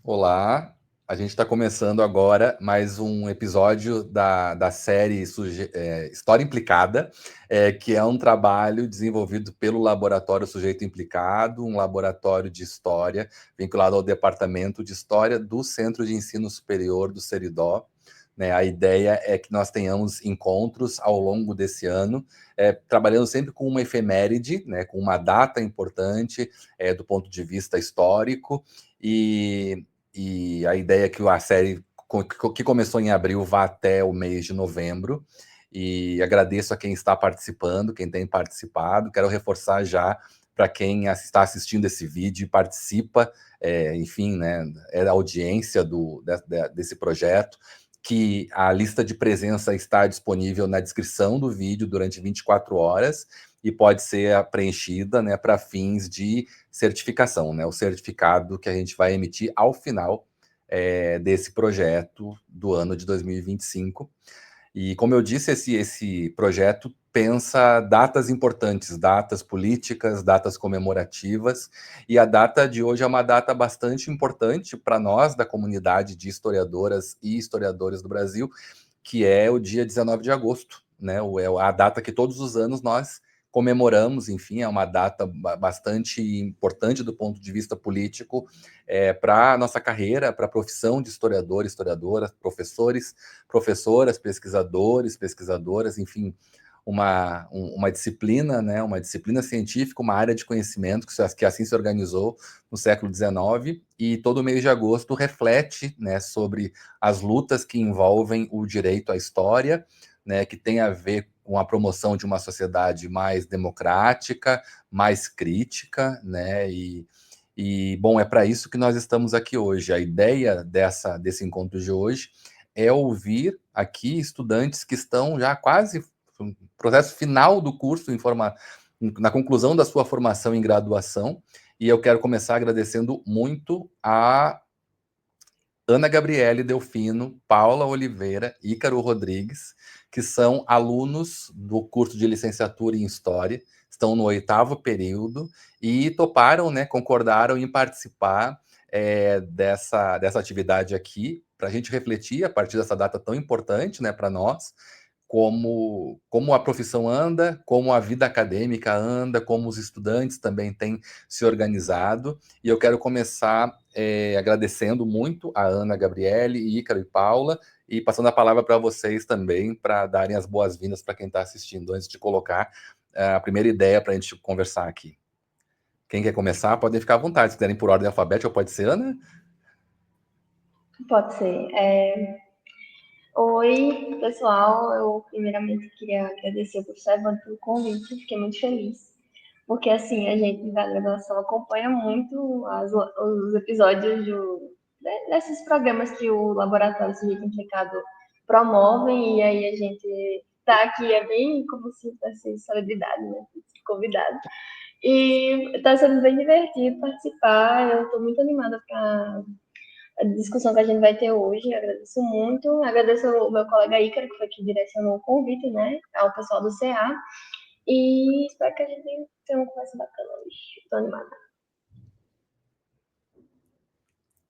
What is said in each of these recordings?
Olá, a gente está começando agora mais um episódio da série História Implicada, que é um trabalho desenvolvido pelo Laboratório Sujeito Implicado, um laboratório de história vinculado ao Departamento de História do Centro de Ensino Superior do Seridó. Né, a ideia é que nós tenhamos encontros ao longo desse ano, trabalhando sempre com uma efeméride, né, com uma data importante do ponto de vista histórico, e a ideia é que a série, que começou em abril, vá até o mês de novembro. E agradeço a quem está participando, quem tem participado. Quero reforçar já para quem está assistindo esse vídeo e participa, enfim, né, é da audiência desse projeto, que a lista de presença está disponível na descrição do vídeo durante 24 horas e pode ser preenchida, né, para fins de certificação, né, o certificado que a gente vai emitir ao final desse projeto do ano de 2025. E, como eu disse, esse projeto pensa datas importantes, datas políticas, datas comemorativas, e a data de hoje é uma data bastante importante para nós, da comunidade de historiadoras e historiadores do Brasil, que é o dia 19 de agosto, né? É a data que todos os anos nós comemoramos, enfim, é uma data bastante importante do ponto de vista político para a nossa carreira, para a profissão de historiador, historiadora, professores, professoras, pesquisadores, pesquisadoras, enfim, uma disciplina, né, uma disciplina científica, uma área de conhecimento que assim se organizou no século XIX, e todo mês de agosto reflete, né, sobre as lutas que envolvem o direito à história, né, que tem a ver com a promoção de uma sociedade mais democrática, mais crítica, né, bom, é para isso que nós estamos aqui hoje. A ideia desse encontro de hoje é ouvir aqui estudantes que estão já quase no processo final do curso, na conclusão da sua formação em graduação, e eu quero começar agradecendo muito a Ana Gabriele Delfino, Paula Oliveira, Ícaro Rodrigues, que são alunos do curso de licenciatura em História, estão no 8º período e toparam, né, concordaram em participar dessa atividade aqui, para a gente refletir a partir dessa data tão importante, né, para nós, como a profissão anda, como a vida acadêmica anda, como os estudantes também têm se organizado. E eu quero começar agradecendo muito a Ana Gabriele, Ícaro e Paula, e passando a palavra para vocês também, para darem as boas-vindas para quem está assistindo, antes de colocar a primeira ideia para a gente conversar aqui. Quem quer começar, podem ficar à vontade, se quiserem por ordem alfabética, ou pode ser Ana? Pode ser. Oi, pessoal. Eu primeiramente queria agradecer ao professor Evandro pelo convite. Fiquei muito feliz. Porque, assim, a gente da graduação acompanha muito os episódios desses programas que o Laboratório Sujeito Implicado promovem. E aí a gente tá aqui, é bem como se fosse celebridade, né? Convidado. E tá sendo bem divertido participar. Eu estou muito animada para a discussão que a gente vai ter hoje. Eu agradeço muito. Agradeço ao meu colega Ícaro, que foi que direcionou o convite, né, ao pessoal do CA. E espero que a gente tenha uma conversa bacana hoje. Estou animada.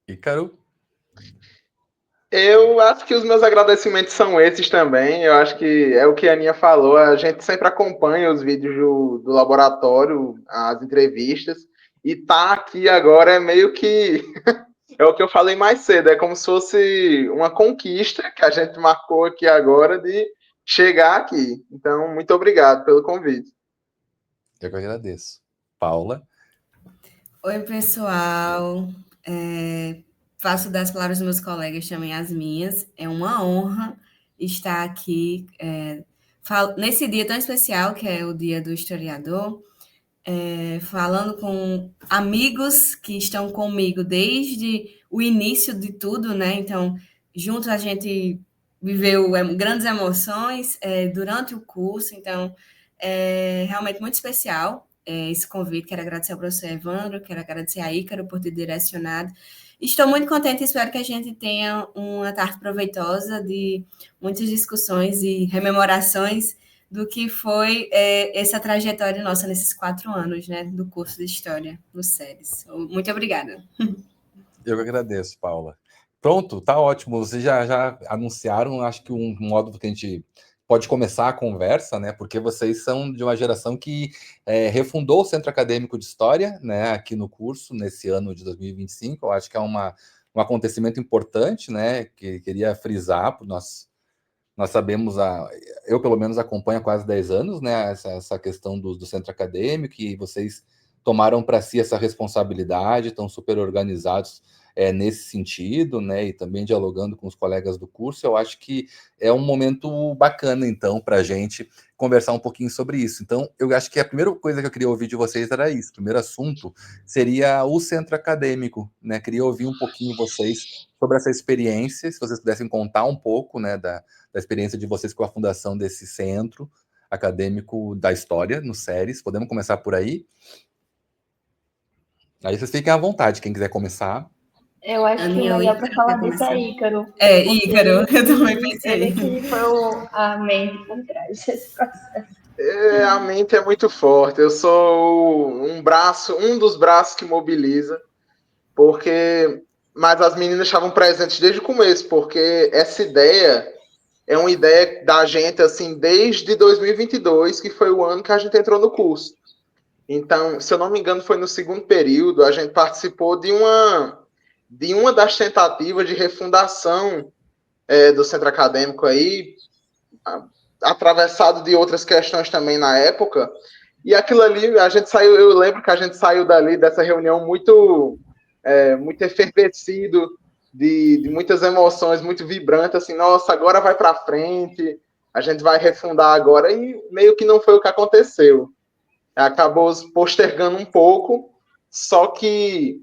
Ícaro? Eu acho que os meus agradecimentos são esses também. Eu acho que é o que a Aninha falou. A gente sempre acompanha os vídeos do laboratório, as entrevistas, e tá aqui agora é meio que é o que eu falei mais cedo. É como se fosse uma conquista que a gente marcou aqui agora de chegar aqui. Então, muito obrigado pelo convite. Eu que agradeço. Paula? Oi, pessoal. Faço das palavras dos meus colegas também as minhas. É uma honra estar aqui nesse dia tão especial, que é o Dia do Historiador, falando com amigos que estão comigo desde o início de tudo, né? Então, juntos a gente viveu grandes emoções durante o curso, então é realmente muito especial esse convite. Quero agradecer ao professor Evandro, quero agradecer a Ícaro por ter direcionado. Estou muito contente e espero que a gente tenha uma tarde proveitosa de muitas discussões e rememorações do que foi essa trajetória nossa nesses 4 anos, né, do curso de História no SEDES. Muito obrigada. Eu que agradeço, Paula. Pronto, tá ótimo. Vocês já anunciaram, acho que um modo que a gente pode começar a conversa, né? Porque vocês são de uma geração que refundou o Centro Acadêmico de História, né? Aqui no curso, nesse ano de 2025. Eu acho que é um acontecimento importante, né? Que queria frisar, por nós sabemos, eu pelo menos acompanho há quase 10 anos, né, essa questão do centro acadêmico, e vocês tomaram para si essa responsabilidade, estão super organizados nesse sentido, né, e também dialogando com os colegas do curso. Eu acho que é um momento bacana, então, para a gente conversar um pouquinho sobre isso. Então, eu acho que a primeira coisa que eu queria ouvir de vocês era isso. O primeiro assunto seria o centro acadêmico, né, queria ouvir um pouquinho vocês sobre essa experiência, se vocês pudessem contar um pouco, né, da experiência de vocês com a fundação desse centro acadêmico da história, no SERES. Podemos começar por aí? Aí vocês fiquem à vontade, quem quiser começar. Eu acho que o Daniel, melhor para Ícaro, falar quer disso é começar? Ícaro. Ícaro, eu também pensei. Ele que foi a mente por trás desse processo. A mente é muito forte. Eu sou um dos braços que mobiliza, mas as meninas estavam presentes desde o começo, porque essa ideia é uma ideia da gente assim desde 2022, que foi o ano que a gente entrou no curso. Então, se eu não me engano, foi no segundo período, a gente participou de uma das tentativas de refundação do centro acadêmico aí, atravessado de outras questões também na época. E aquilo ali, a gente saiu, eu lembro que a gente saiu dali dessa reunião muito efervescido, de muitas emoções, muito vibrante, assim, nossa, agora vai para frente, a gente vai refundar agora, e meio que não foi o que aconteceu. Acabou postergando um pouco, só que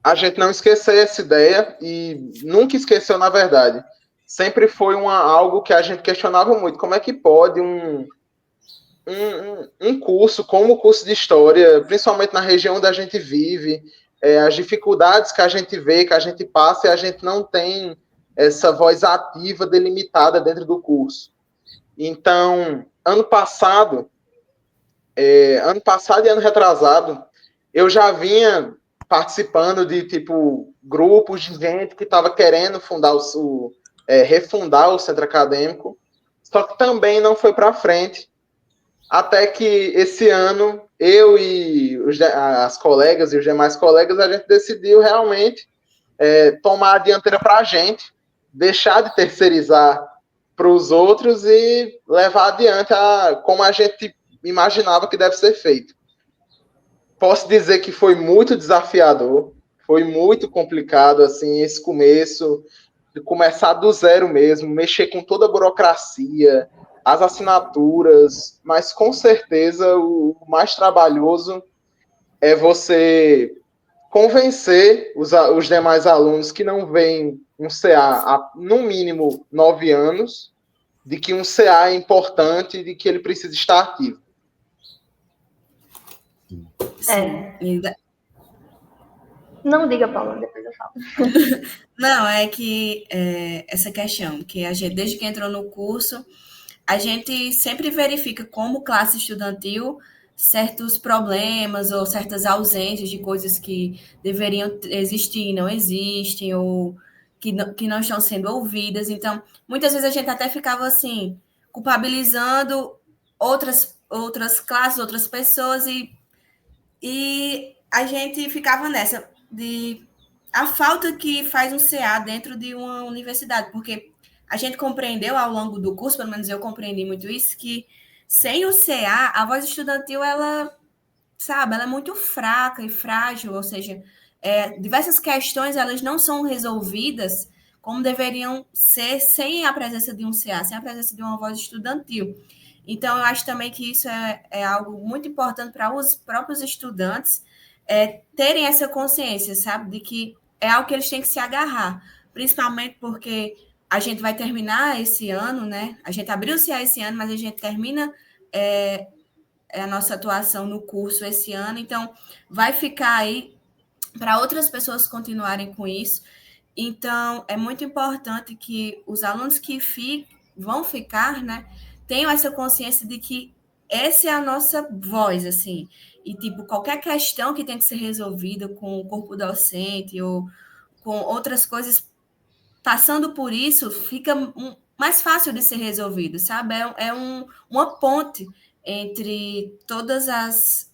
a gente não esqueceu essa ideia, e nunca esqueceu, na verdade. Sempre foi algo que a gente questionava muito, como é que pode um curso como o curso de História, principalmente na região onde a gente vive, as dificuldades que a gente vê, que a gente passa, e a gente não tem essa voz ativa delimitada dentro do curso. Então, ano passado e ano retrasado, eu já vinha participando de grupos de gente que estava querendo refundar o centro acadêmico, só que também não foi para frente. Até que esse ano, eu e as colegas e os demais colegas, a gente decidiu realmente tomar a dianteira para a gente, deixar de terceirizar para os outros e levar adiante como a gente imaginava que deve ser feito. Posso dizer que foi muito desafiador, foi muito complicado, assim, esse começo, de começar do zero mesmo, mexer com toda a burocracia, as assinaturas, mas com certeza o mais trabalhoso é você convencer os demais alunos que não veem um CA há, no mínimo, 9 anos, de que um CA é importante e de que ele precisa estar ativo. Sim. Não diga, Paula, depois eu falo. Não, é que essa questão, que a gente, desde que entrou no curso, a gente sempre verifica como classe estudantil certos problemas ou certas ausências de coisas que deveriam existir, não existem, ou que não estão sendo ouvidas. Então, muitas vezes a gente até ficava assim, culpabilizando outras classes, outras pessoas, e a gente ficava nessa de a falta que faz um CA dentro de uma universidade, porque a gente compreendeu ao longo do curso, pelo menos eu compreendi muito isso, que sem o CA, a voz estudantil, ela é muito fraca e frágil, ou seja, diversas questões, elas não são resolvidas como deveriam ser sem a presença de um CA, sem a presença de uma voz estudantil. Então, eu acho também que isso é algo muito importante para os próprios estudantes terem essa consciência, sabe? De que é algo que eles têm que se agarrar. Principalmente porque a gente vai terminar esse ano, né? A gente abriu o CA esse ano, mas a gente termina a nossa atuação no curso esse ano. Então, vai ficar aí para outras pessoas continuarem com isso. Então, é muito importante que os alunos que vão ficar, né? Tenham essa consciência de que essa é a nossa voz, assim. E, qualquer questão que tem que ser resolvida com o corpo docente ou com outras coisas, passando por isso, fica mais fácil de ser resolvido, sabe? Uma ponte entre todas as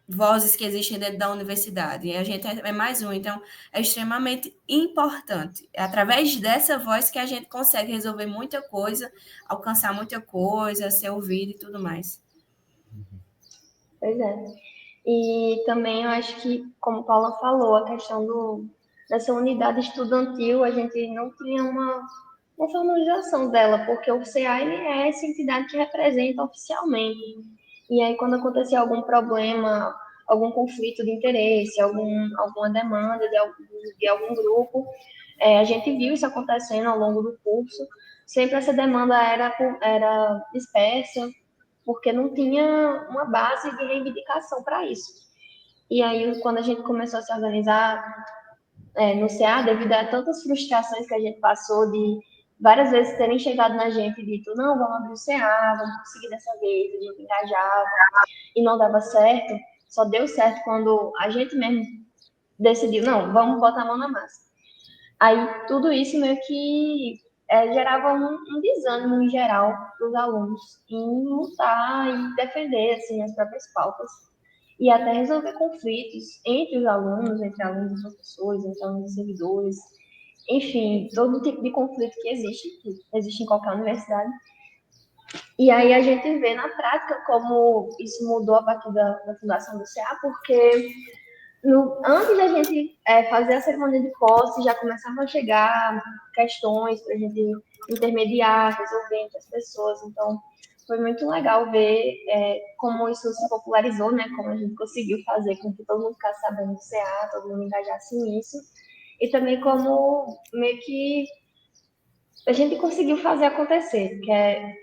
vozes que existem dentro da universidade. E a gente é mais um, então é extremamente importante. É através dessa voz que a gente consegue resolver muita coisa, alcançar muita coisa, ser ouvido e tudo mais. Pois é. E também eu acho que, como Paula falou, a questão dessa unidade estudantil, a gente não tinha uma formalização dela, porque o CA ele é essa entidade que representa oficialmente. E aí, quando acontecia algum problema, algum conflito de interesse, alguma demanda de algum grupo, a gente viu isso acontecendo ao longo do curso. Sempre essa demanda era dispersa, porque não tinha uma base de reivindicação para isso. E aí, quando a gente começou a se organizar no CA, devido a tantas frustrações que a gente passou de várias vezes terem chegado na gente e dito, não, vamos abrir o CA, vamos conseguir dessa vez, a gente engajava, e não dava certo, só deu certo quando a gente mesmo decidiu, não, vamos botar a mão na massa. Aí tudo isso meio que gerava um desânimo em geral para os alunos em lutar e defender assim, as próprias pautas e até resolver conflitos entre os alunos, entre alunos e professores, entre alunos e servidores, enfim, todo tipo de conflito que existe em qualquer universidade. E aí a gente vê na prática como isso mudou a partir da fundação do CA, porque antes da gente fazer a cerimônia de posse, já começavam a chegar questões para a gente intermediar, resolver entre as pessoas. Então, foi muito legal ver como isso se popularizou, né? Como a gente conseguiu fazer com que todo mundo ficasse sabendo do CA, todo mundo engajasse nisso. E também como meio que a gente conseguiu fazer acontecer.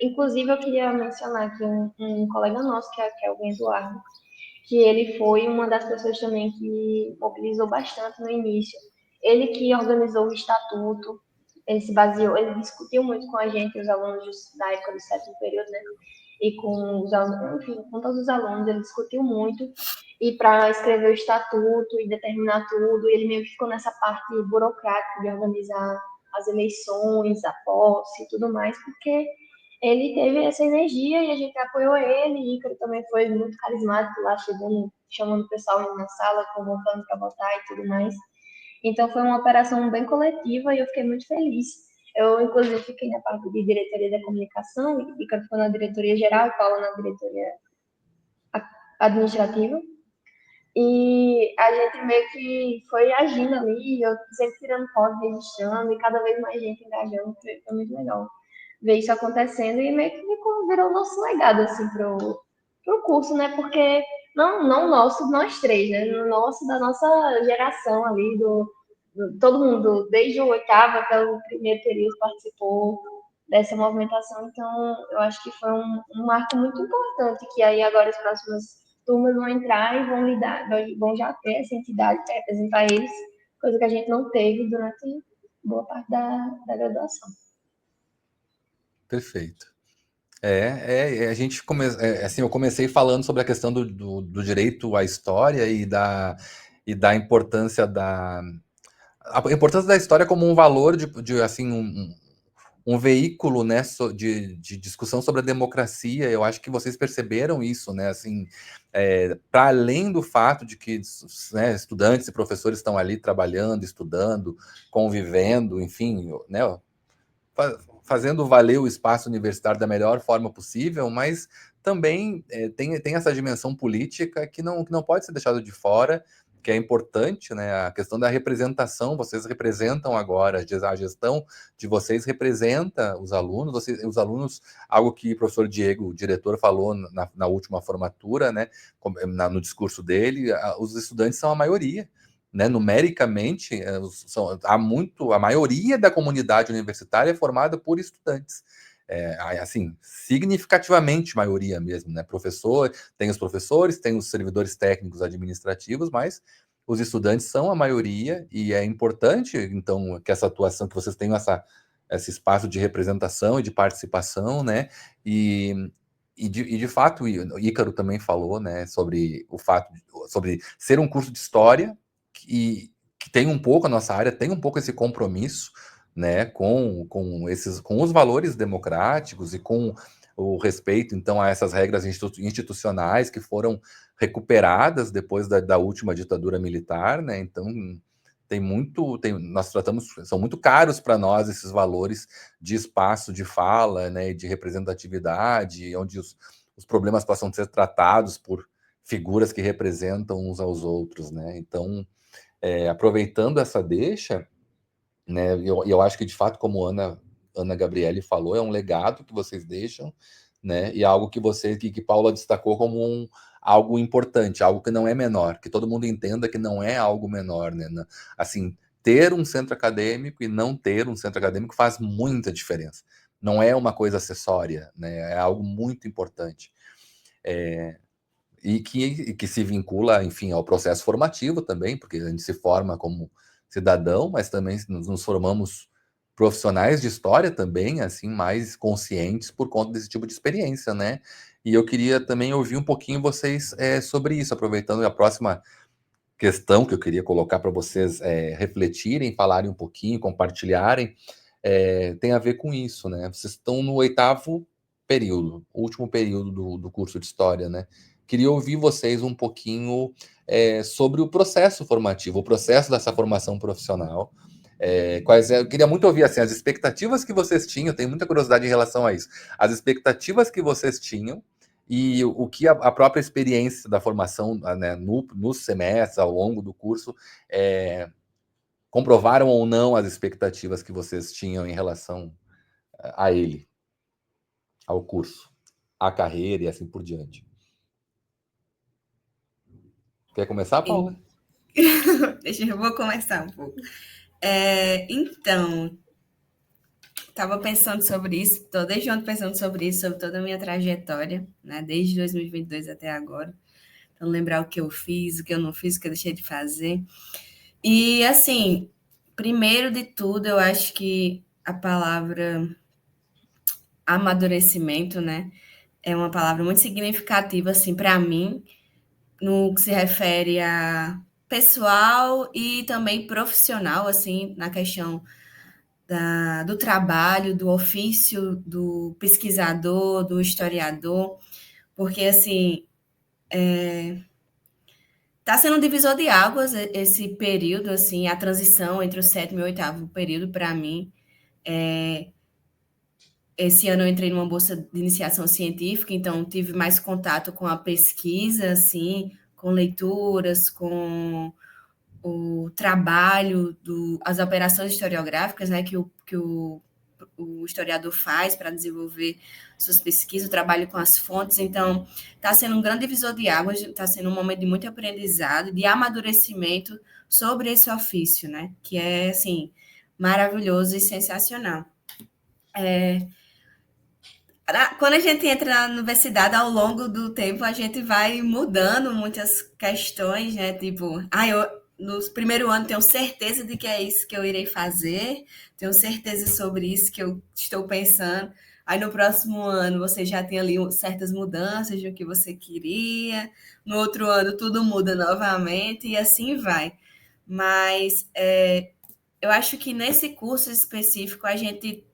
Inclusive, eu queria mencionar aqui um colega nosso, que é o Eduardo, que ele foi uma das pessoas também que mobilizou bastante no início. Ele que organizou o estatuto, ele se baseou, ele discutiu muito com a gente, os alunos da época do sétimo período, né? E com os alunos, enfim, com todos os alunos, ele discutiu muito. E para escrever o estatuto e determinar tudo, ele meio que ficou nessa parte burocrática de organizar as eleições, a posse e tudo mais, porque ele teve essa energia e a gente apoiou ele. E Ícaro também foi muito carismático lá, chegando, chamando o pessoal na sala, convocando para votar e tudo mais. Então foi uma operação bem coletiva e eu fiquei muito feliz. Eu, inclusive, fiquei na parte de diretoria da comunicação, e Ícaro ficou na diretoria geral e Paula na diretoria administrativa. E a gente meio que foi agindo ali, eu sempre tirando foto, registrando, e cada vez mais gente engajando, foi muito legal ver isso acontecendo e meio que virou o nosso legado, assim, pro curso, né? Porque não nosso, nós três, né? No nosso, da nossa geração ali, todo mundo, desde o oitavo até o primeiro período, participou dessa movimentação. Então, eu acho que foi um marco muito importante, que aí agora as próximas turmas vão entrar e vão já ter essa entidade para representar eles, coisa que a gente não teve durante boa parte da graduação. Perfeito. A gente assim, eu comecei falando sobre a questão do direito à história e da importância a importância da história como um valor de assim, um veículo, né, de discussão sobre a democracia. Eu acho que vocês perceberam isso, né, assim, para além do fato de que, né, estudantes e professores estão ali trabalhando, estudando, convivendo, enfim, né, fazendo valer o espaço universitário da melhor forma possível, mas também tem essa dimensão política que não pode ser deixada de fora, que é importante, né? A questão da representação. Vocês representam agora, a gestão de vocês representa os alunos, os alunos, algo que o professor Diego, o diretor, falou na última formatura, né? No discurso dele, os estudantes são a maioria. Né, numericamente, a maioria da comunidade universitária é formada por estudantes. Assim, significativamente maioria mesmo, né? Tem os professores, tem os servidores técnicos administrativos, mas os estudantes são a maioria, e é importante, então, que essa atuação, que vocês tenham esse espaço de representação e de participação, né? E de fato, o Ícaro também falou, né, sobre o fato sobre ser um curso de história que tem um pouco, a nossa área tem um pouco esse compromisso, né, com os valores democráticos e com o respeito, então, a essas regras institucionais que foram recuperadas depois da última ditadura militar, né, então nós tratamos, são muito caros para nós esses valores de espaço de fala, né, de representatividade, onde os problemas passam a ser tratados por figuras que representam uns aos outros, né, então, aproveitando essa deixa, né, eu acho que de fato, como Ana Gabriele falou, é um legado que vocês deixam, né, e algo que Paula destacou como algo importante, algo que não é menor, que todo mundo entenda que não é algo menor, né, assim, ter um centro acadêmico e não ter um centro acadêmico faz muita diferença, não é uma coisa acessória, né, é algo muito importante, e que se vincula, enfim, ao processo formativo também, porque a gente se forma como cidadão, mas também nos formamos profissionais de história também, assim, mais conscientes por conta desse tipo de experiência, né? E eu queria também ouvir um pouquinho vocês sobre isso, aproveitando a próxima questão que eu queria colocar para vocês refletirem, falarem um pouquinho, compartilharem, tem a ver com isso, né? Vocês estão no 8º período, último período do curso de História, né? Queria ouvir vocês um pouquinho sobre o processo formativo, o processo dessa formação profissional. Eu queria muito ouvir assim, as expectativas que vocês tinham, tenho muita curiosidade em relação a isso, as expectativas que vocês tinham e o que a própria experiência da formação, né, no semestre, ao longo do curso, comprovaram ou não as expectativas que vocês tinham em relação a ele, ao curso, à carreira e assim por diante. Quer começar, Paula? Eu vou começar um pouco. Então, estava pensando sobre isso, estou desde ontem pensando sobre isso, sobre toda a minha trajetória, né, desde 2022 até agora. Então, lembrar o que eu fiz, o que eu não fiz, o que eu deixei de fazer. E, assim, primeiro de tudo, eu acho que a palavra amadurecimento, né, é uma palavra muito significativa, assim, para mim, no que se refere a pessoal e também profissional, assim, na questão do trabalho, do ofício, do pesquisador, do historiador, porque, assim, está sendo um divisor de águas esse período, assim, a transição entre o 7º e o 8º período, para mim. Esse ano eu entrei numa bolsa de iniciação científica, então tive mais contato com a pesquisa, assim, com leituras, com o trabalho, as operações historiográficas, né, que o historiador faz para desenvolver suas pesquisas, o trabalho com as fontes. Então, está sendo um grande divisor de águas, está sendo um momento de muito aprendizado, de amadurecimento sobre esse ofício, né, que é, assim, maravilhoso e sensacional. Quando a gente entra na universidade, ao longo do tempo, a gente vai mudando muitas questões, né? Tipo, no primeiro ano tenho certeza de que é isso que eu irei fazer, tenho certeza sobre isso que eu estou pensando. Aí no próximo ano você já tem ali certas mudanças do que você queria, no outro ano tudo muda novamente e assim vai. Mas eu acho que nesse curso específico a gente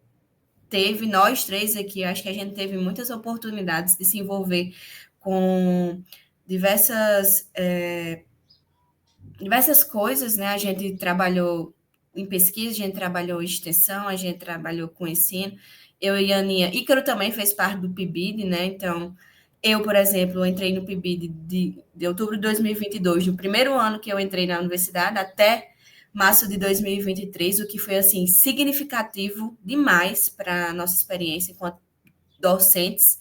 teve, nós três aqui, acho que a gente teve muitas oportunidades de se envolver com diversas coisas, né? A gente trabalhou em pesquisa, a gente trabalhou em extensão, a gente trabalhou com ensino. Eu e a Aninha, Ícaro também fez parte do PIBID, né? Então, eu, por exemplo, entrei no PIBID de outubro de 2022, no primeiro ano que eu entrei na universidade, até março de 2023, o que foi, assim, significativo demais para a nossa experiência enquanto docentes,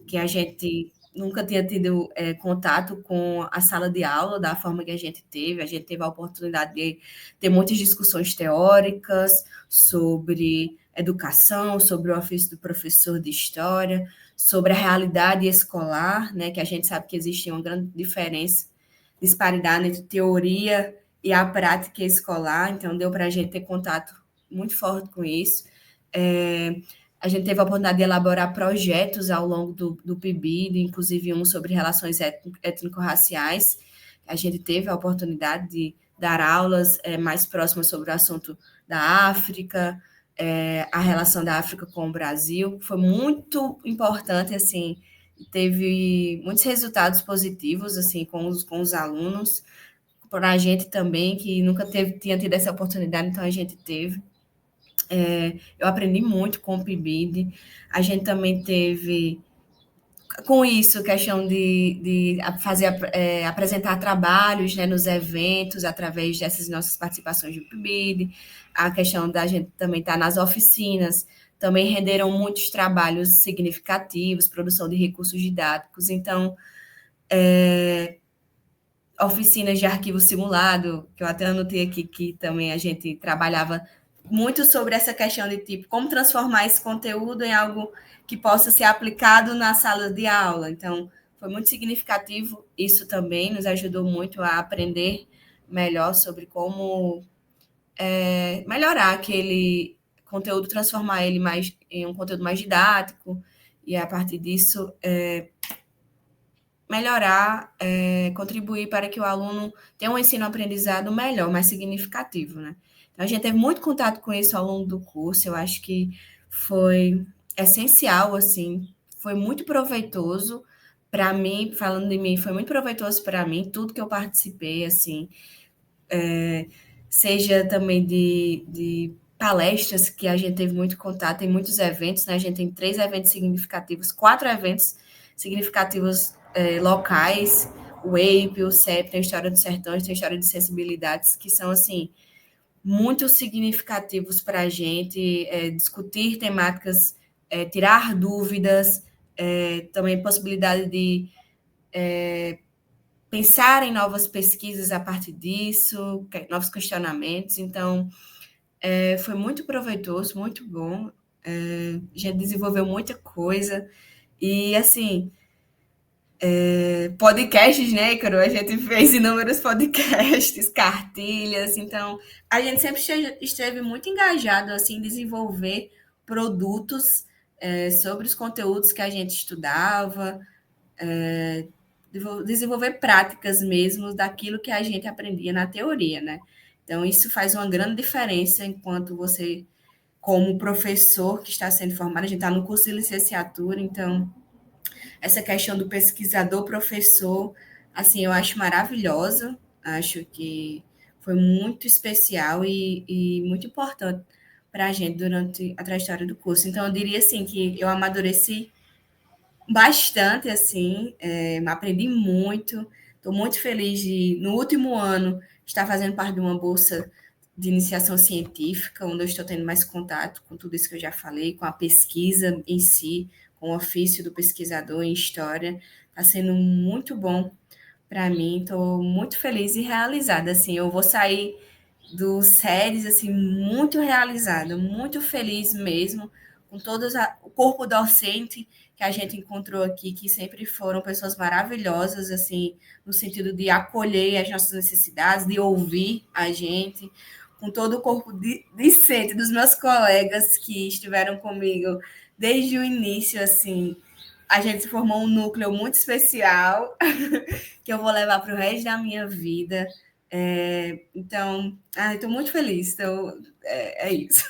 que a gente nunca tinha tido contato com a sala de aula da forma que a gente teve a oportunidade de ter muitas discussões teóricas sobre educação, sobre o ofício do professor de história, sobre a realidade escolar, né, que a gente sabe que existe uma grande disparidade entre teoria e a prática escolar, então deu para a gente ter contato muito forte com isso. A gente teve a oportunidade de elaborar projetos ao longo do PIBID, inclusive um sobre relações étnico-raciais. A gente teve a oportunidade dar aulas mais próximas sobre o assunto da África, a relação da África com o Brasil. Foi muito importante, assim, teve muitos resultados positivos, assim, com os alunos, para a gente também, que nunca tinha tido essa oportunidade, então a gente teve. Eu aprendi muito com o PIBID. A gente também teve, com isso, questão de fazer, apresentar trabalhos, né, nos eventos, através dessas nossas participações do PIBID. A questão da gente também estar nas oficinas, também renderam muitos trabalhos significativos, produção de recursos didáticos. Então, oficinas de arquivo simulado, que eu até anotei aqui, que também a gente trabalhava muito sobre essa questão de tipo, como transformar esse conteúdo em algo que possa ser aplicado na sala de aula. Então, foi muito significativo, isso também nos ajudou muito a aprender melhor sobre como melhorar aquele conteúdo, transformar ele mais em um conteúdo mais didático, e a partir disso melhorar, contribuir para que o aluno tenha um ensino-aprendizado melhor, mais significativo, né? Então, a gente teve muito contato com isso ao longo do curso, eu acho que foi essencial, assim, foi muito proveitoso para mim, falando de mim, foi muito proveitoso para mim, tudo que eu participei, assim, seja também de palestras, que a gente teve muito contato, tem muitos eventos, né? A gente tem 3 eventos significativos, 4 eventos significativos locais, o EIP, o CEP, tem a História dos Sertões, tem a História de Sensibilidades, que são, assim, muito significativos para a gente, discutir temáticas, tirar dúvidas, também possibilidade de pensar em novas pesquisas a partir disso, novos questionamentos. Então, foi muito proveitoso, muito bom. A gente desenvolveu muita coisa. E, assim, podcasts, né, Ícaro? A gente fez inúmeros podcasts, cartilhas. Então, a gente sempre esteve muito engajado, assim, em desenvolver produtos sobre os conteúdos que a gente estudava, desenvolver práticas mesmo daquilo que a gente aprendia na teoria, né? Então, isso faz uma grande diferença enquanto você, como professor que está sendo formado, a gente está no curso de licenciatura, então, essa questão do pesquisador-professor, assim, eu acho maravilhosa, acho que foi muito especial e muito importante para a gente durante a trajetória do curso. Então, eu diria, assim, que eu amadureci bastante, assim, aprendi muito. Estou muito feliz de, no último ano, estar fazendo parte de uma bolsa de iniciação científica, onde eu estou tendo mais contato com tudo isso que eu já falei, com a pesquisa em si, com o ofício do pesquisador em história. Está sendo muito bom para mim. Estou muito feliz e realizada. Assim, eu vou sair do séries assim muito realizada, muito feliz mesmo, com o corpo docente que a gente encontrou aqui, que sempre foram pessoas maravilhosas, assim, no sentido de acolher as nossas necessidades, de ouvir a gente, com todo o corpo discente dos meus colegas que estiveram comigo desde o início, assim, a gente formou um núcleo muito especial que eu vou levar para o resto da minha vida. Então, estou muito feliz. Então, é isso.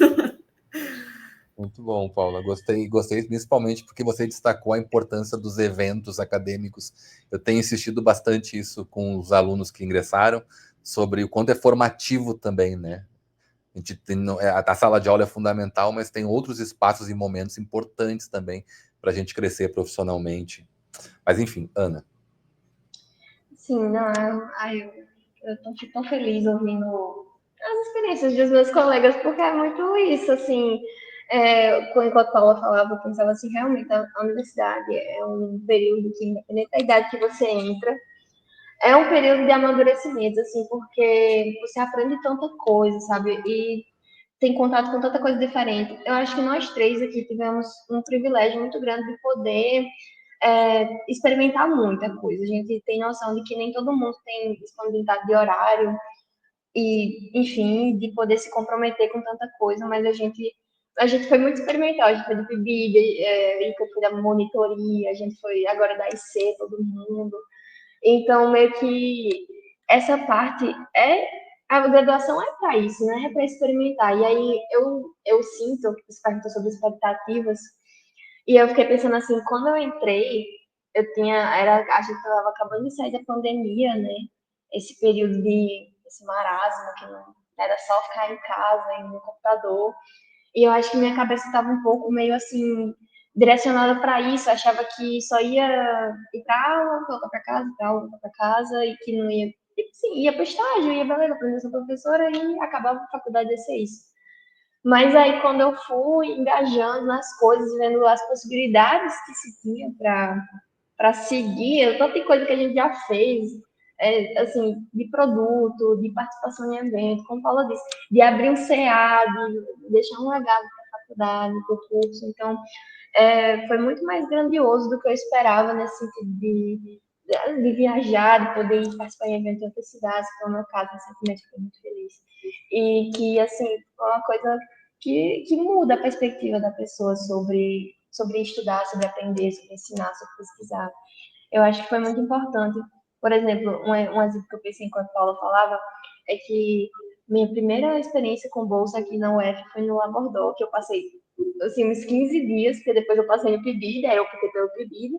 Muito bom, Paula. Gostei principalmente porque você destacou a importância dos eventos acadêmicos. Eu tenho insistido bastante isso com os alunos que ingressaram, sobre o quanto é formativo também, né? A gente tem, a sala de aula é fundamental, mas tem outros espaços e momentos importantes também para a gente crescer profissionalmente. Mas enfim, Ana. Sim, não, eu tô tão feliz ouvindo as experiências dos meus colegas, porque é muito isso, assim, enquanto a Paula falava, eu pensava assim, realmente a universidade é um período que, independente da idade que você entra, é um período de amadurecimento, assim, porque você aprende tanta coisa, sabe? E tem contato com tanta coisa diferente. Eu acho que nós três aqui tivemos um privilégio muito grande de poder experimentar muita coisa. A gente tem noção de que nem todo mundo tem disponibilidade de horário e, enfim, de poder se comprometer com tanta coisa, mas a gente foi muito experimental, a gente foi do PIBID, eu fui da monitoria, a gente foi agora da IC, todo mundo. Então, meio que essa parte é A graduação é para isso, né? É para experimentar. E aí eu sinto, que você perguntou sobre expectativas, e eu fiquei pensando assim, quando eu entrei, a gente estava acabando de sair da pandemia, né? Esse período esse marasmo, que não era só ficar em casa e no computador. E eu acho que minha cabeça estava um pouco meio assim, direcionada para isso. Eu achava que só ia ir para aula, voltar para casa, para aula, voltar para casa, e que não ia. Sim, ia para o estágio, ia, beleza, aprender a ser professora e acabava a faculdade ia ser isso. Mas aí, quando eu fui engajando nas coisas, vendo as possibilidades que se tinha para seguir, tanta coisa que a gente já fez, assim, de produto, de participação em evento, como Paula disse, de abrir um CA, de deixar um legado para a faculdade, para o curso. Então, foi muito mais grandioso do que eu esperava nesse sentido de viajar, de poder ir participar em eventos em outras cidades, que foi o meu caso, recentemente, fiquei muito feliz. E que, assim, foi uma coisa que muda a perspectiva da pessoa sobre estudar, sobre aprender, sobre ensinar, sobre pesquisar. Eu acho que foi muito importante. Por exemplo, um exemplo que eu pensei enquanto a Paula falava é que minha primeira experiência com bolsa aqui na UF foi no Labordó, que eu passei assim, uns 15 dias, porque depois eu passei no PIBID, aí eu fiquei pelo PIBID,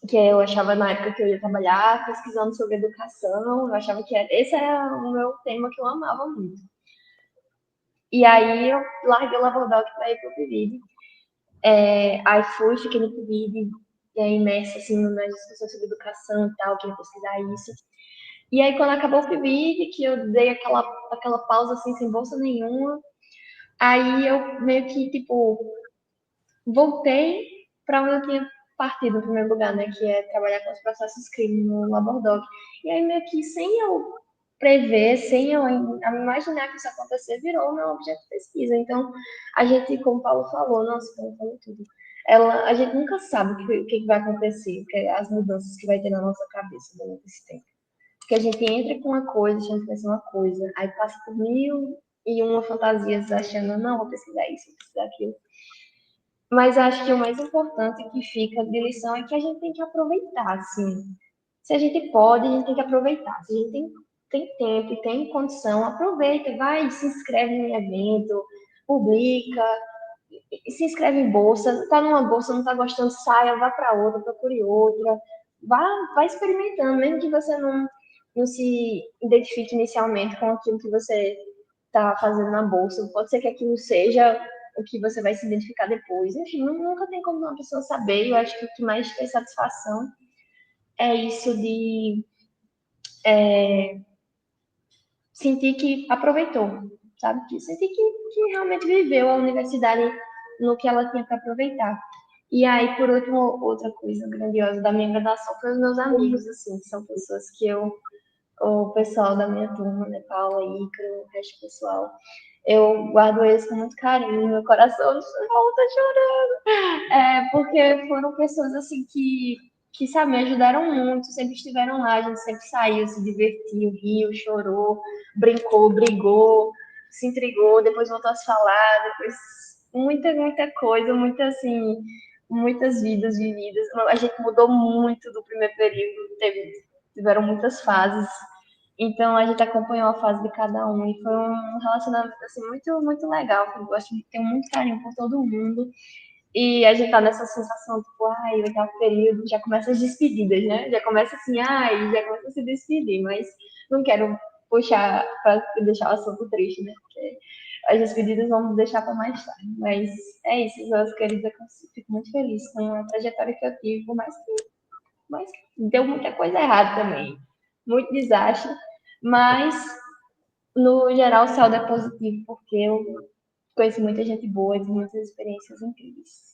que eu achava na época que eu ia trabalhar pesquisando sobre educação, eu achava que esse era o meu tema que eu amava muito. E aí eu larguei o Labordó para ir pro PIBID. Aí fui, fiquei no PIBID, imersa assim, nas discussões sobre educação e tal, queria pesquisar isso. E aí, quando acabou o PIBID, que eu dei aquela pausa assim, sem bolsa nenhuma, aí eu meio que, tipo, voltei para onde eu tinha partido no primeiro lugar, né? Que é trabalhar com os processos crime no Labordoc. E aí, meio que sem eu prever, sem eu imaginar que isso ia acontecer, virou o meu objeto de pesquisa. Então, a gente, como o Paulo falou, nossa, Paulo falou tudo. A gente nunca sabe o que vai acontecer, as mudanças que vai ter na nossa cabeça durante esse tempo. Porque a gente entra com uma coisa, achando que vai ser uma coisa, aí passa por 1001 fantasias achando, não, vou pesquisar isso, vou pesquisar aquilo. Mas acho que o mais importante que fica de lição é que a gente tem que aproveitar, assim. Se a gente pode, a gente tem que aproveitar. Se a gente tem tempo e tem condição, aproveita, vai, se inscreve em evento, publica, se inscreve em bolsa, tá numa bolsa, não tá gostando, saia, vá para outra, procure outra, vá experimentando, mesmo que você não se identifique inicialmente com aquilo que você está fazendo na bolsa, pode ser que aquilo seja o que você vai se identificar depois. Enfim, nunca tem como uma pessoa saber. Eu acho que o que mais tem satisfação é isso de sentir que aproveitou, sabe? De sentir que realmente viveu a universidade no que ela tinha para aproveitar. E aí, por último, outra coisa grandiosa da minha graduação foi os meus amigos, assim, que são pessoas que o pessoal da minha turma, né, Paula, Ícaro, o resto do pessoal, eu guardo eles com muito carinho, meu coração volta chorando, porque foram pessoas, assim, que, sabe, me ajudaram muito, sempre estiveram lá, a gente sempre saiu, se divertiu, riu, chorou, brincou, brigou, se intrigou, depois voltou a se falar, depois muita coisa, assim, muitas vidas vividas. A gente mudou muito do primeiro período, tiveram muitas fases. Então a gente acompanhou a fase de cada um e foi um relacionamento assim muito muito legal. Eu gosto de ter muito carinho por todo mundo. E a gente tá nessa sensação, tipo, ai, oitavo período, já começa as despedidas, né? Já começa assim, ai, já começa a se despedir, mas não quero puxar para deixar o assunto triste, né? Porque as despedidas vamos deixar para mais tarde. Mas é isso, meus queridos, eu fico muito feliz com a trajetória que eu tive, por mais que deu muita coisa errada também, muito desastre, mas no geral o saldo é positivo, porque eu conheci muita gente boa e muitas experiências incríveis.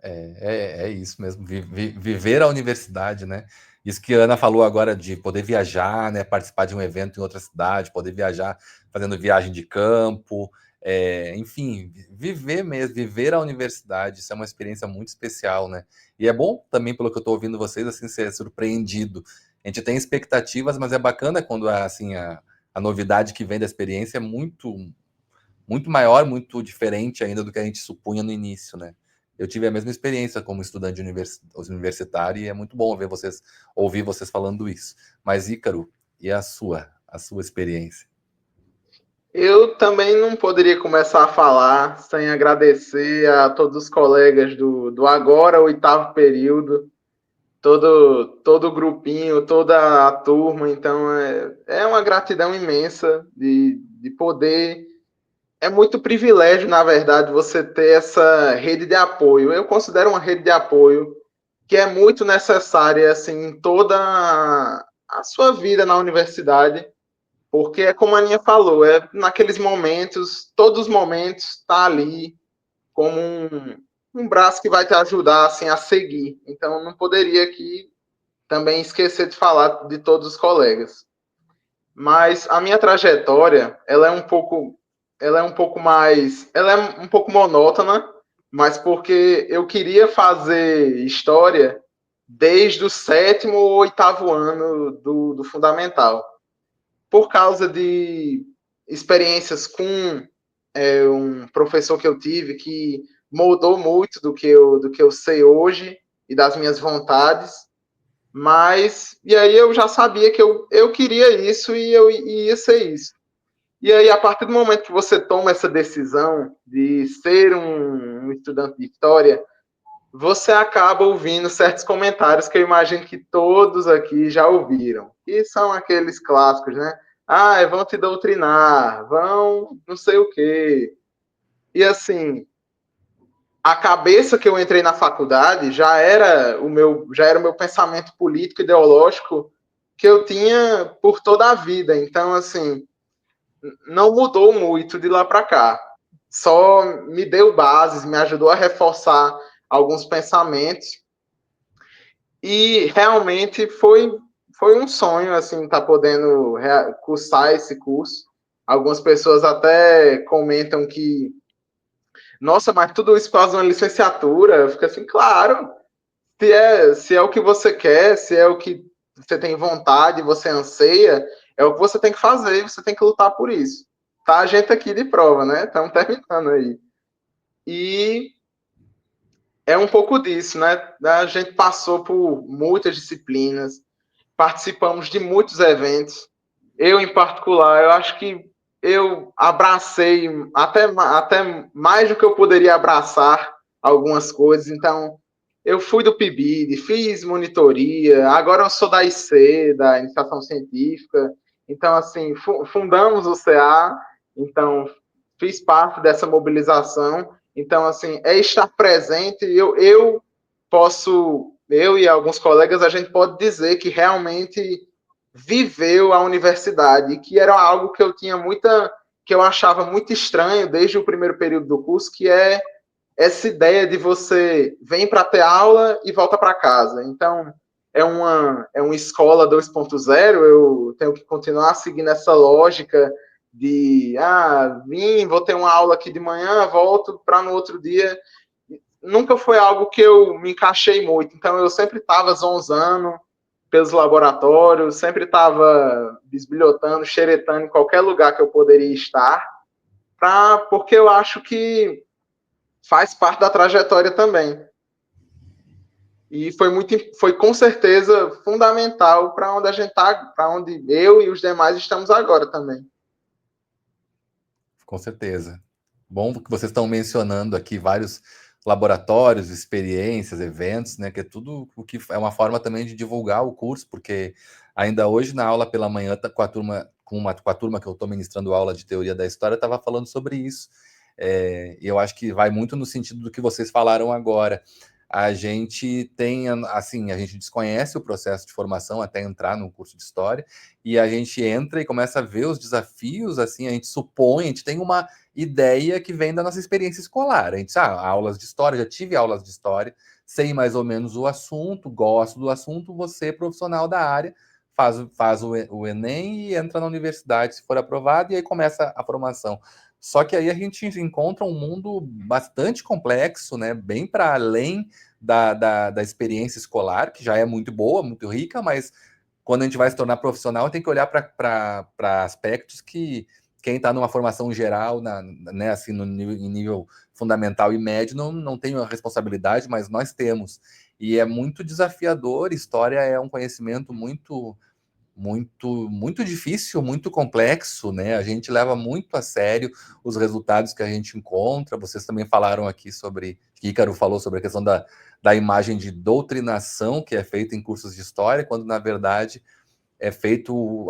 É isso mesmo, viver a universidade, né? Isso que a Ana falou agora de poder viajar, né? Participar de um evento em outra cidade, poder viajar fazendo viagem de campo, enfim, viver mesmo, viver a universidade, isso é uma experiência muito especial, né? E é bom também, pelo que eu estou ouvindo vocês, assim, ser surpreendido. A gente tem expectativas, mas é bacana quando assim, a novidade que vem da experiência é muito maior, muito diferente ainda do que a gente supunha no início, né? Eu tive a mesma experiência como estudante universitário e é muito bom ouvir vocês falando isso. Mas, Ícaro, e a sua? a sua experiência. Eu também não poderia começar a falar sem agradecer a todos os colegas do agora 8º período, todo o grupinho, toda a turma. Então, é uma gratidão imensa de poder. É muito privilégio, na verdade, você ter essa rede de apoio. Eu considero uma rede de apoio que é muito necessária assim, em toda a sua vida na universidade, porque é como a Aninha falou, é naqueles momentos, todos os momentos, está ali como um braço que vai te ajudar assim, a seguir. Então, não poderia aqui também esquecer de falar de todos os colegas. Mas a minha trajetória, ela é um pouco monótona, mas porque eu queria fazer história desde o 7º ou 8º ano do fundamental. Por causa de experiências com um professor que eu tive que moldou muito do que eu sei hoje e das minhas vontades. Mas, e aí eu já sabia que eu queria isso e eu ia ser isso. E aí, a partir do momento que você toma essa decisão de ser um estudante de história, você acaba ouvindo certos comentários que eu imagino que todos aqui já ouviram. E são aqueles clássicos, né? Ah, vão te doutrinar, vão não sei o quê. E assim, a cabeça que eu entrei na faculdade já era o meu pensamento político ideológico que eu tinha por toda a vida. Então, assim, não mudou muito de lá para cá. Só me deu bases, me ajudou a reforçar alguns pensamentos. E realmente foi um sonho, assim, estar podendo cursar esse curso. Algumas pessoas até comentam que, nossa, mas tudo isso quase uma licenciatura. Eu fico assim, claro, se é o que você quer, se é o que você tem vontade, você anseia, é o que você tem que fazer, você tem que lutar por isso. Tá a gente aqui de prova, né? Estamos terminando aí. E é um pouco disso, né? A gente passou por muitas disciplinas, participamos de muitos eventos. Eu, em particular, eu acho que eu abracei até mais do que eu poderia abraçar algumas coisas. Então, eu fui do PIBID, fiz monitoria, agora eu sou da IC, da Iniciação Científica. Então, assim, fundamos o CA, então fiz parte dessa mobilização. Então, assim, é estar presente. Eu e alguns colegas, a gente pode dizer que realmente viveu a universidade, que era algo que que eu achava muito estranho desde o primeiro período do curso, que é essa ideia de você vem para ter aula e volta para casa. Então, é uma escola 2.0, eu tenho que continuar seguindo essa lógica de, vou ter uma aula aqui de manhã, volto para no outro dia. Nunca foi algo que eu me encaixei muito, então eu sempre estava zonzando pelos laboratórios, sempre estava bisbilhotando, xeretando em qualquer lugar que eu poderia estar, porque eu acho que faz parte da trajetória também. E foi com certeza fundamental para onde a gente está, para onde eu e os demais estamos agora também. Com certeza. Bom que vocês estão mencionando aqui vários laboratórios, experiências, eventos, né? Que é tudo o que é uma forma também de divulgar o curso, porque ainda hoje na aula pela manhã com a turma que eu estou ministrando aula de teoria da história, estava falando sobre isso. E eu acho que vai muito no sentido do que vocês falaram agora. A gente tem, assim, a gente desconhece o processo de formação até entrar no curso de história, e a gente entra e começa a ver os desafios, assim, a gente supõe, a gente tem uma ideia que vem da nossa experiência escolar. A gente, aulas de história, já tive aulas de história, sei mais ou menos o assunto, gosto do assunto, você, profissional da área, faz o Enem e entra na universidade, se for aprovado, e aí começa a formação. Só que aí a gente encontra um mundo bastante complexo, né? Bem para além da experiência escolar, que já é muito boa, muito rica, mas quando a gente vai se tornar profissional, tem que olhar para aspectos que quem está numa formação geral, né, assim, em nível fundamental e médio, não tem a responsabilidade, mas nós temos. E é muito desafiador, história é um conhecimento muito muito difícil, muito complexo, né? A gente leva muito a sério os resultados que a gente encontra. Vocês também falaram aqui sobre, Ícaro falou sobre a questão da imagem de doutrinação que é feita em cursos de história, quando na verdade é feito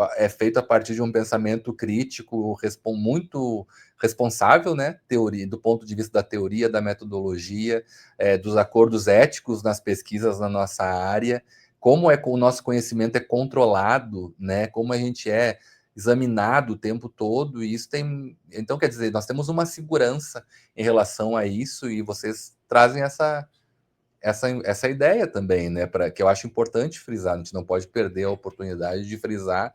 a partir de um pensamento crítico muito responsável, né? Teoria, do ponto de vista da teoria, da metodologia, dos acordos éticos nas pesquisas na nossa área, como o nosso conhecimento é controlado, né? Como a gente é examinado o tempo todo, e isso tem. Então, quer dizer, nós temos uma segurança em relação a isso, e vocês trazem essa ideia também, né? Que eu acho importante frisar. A gente não pode perder a oportunidade de frisar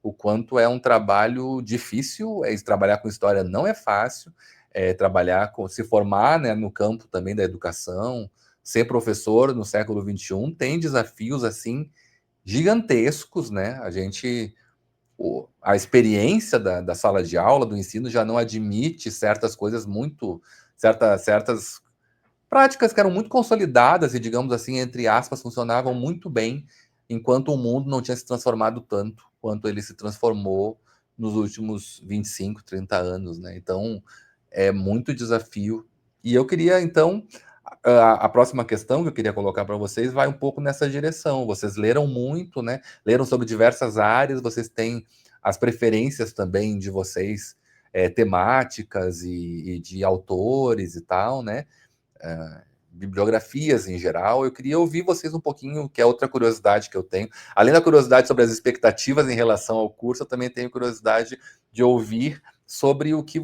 o quanto é um trabalho difícil. Trabalhar com história não é fácil, se formar, né, no campo também da educação, ser professor no século XXI tem desafios assim gigantescos, né? A experiência da sala de aula, do ensino, já não admite certas coisas certas práticas que eram muito consolidadas e, digamos assim, entre aspas, funcionavam muito bem, enquanto o mundo não tinha se transformado tanto quanto ele se transformou nos últimos 25, 30 anos, né? Então, é muito desafio. E eu queria, então, a próxima questão que eu queria colocar para vocês vai um pouco nessa direção. Vocês leram muito, né? Leram sobre diversas áreas, vocês têm as preferências também de vocês, temáticas e de autores e tal, né? Bibliografias em geral. Eu queria ouvir vocês um pouquinho, que é outra curiosidade que eu tenho. Além da curiosidade sobre as expectativas em relação ao curso, eu também tenho curiosidade de ouvir sobre o que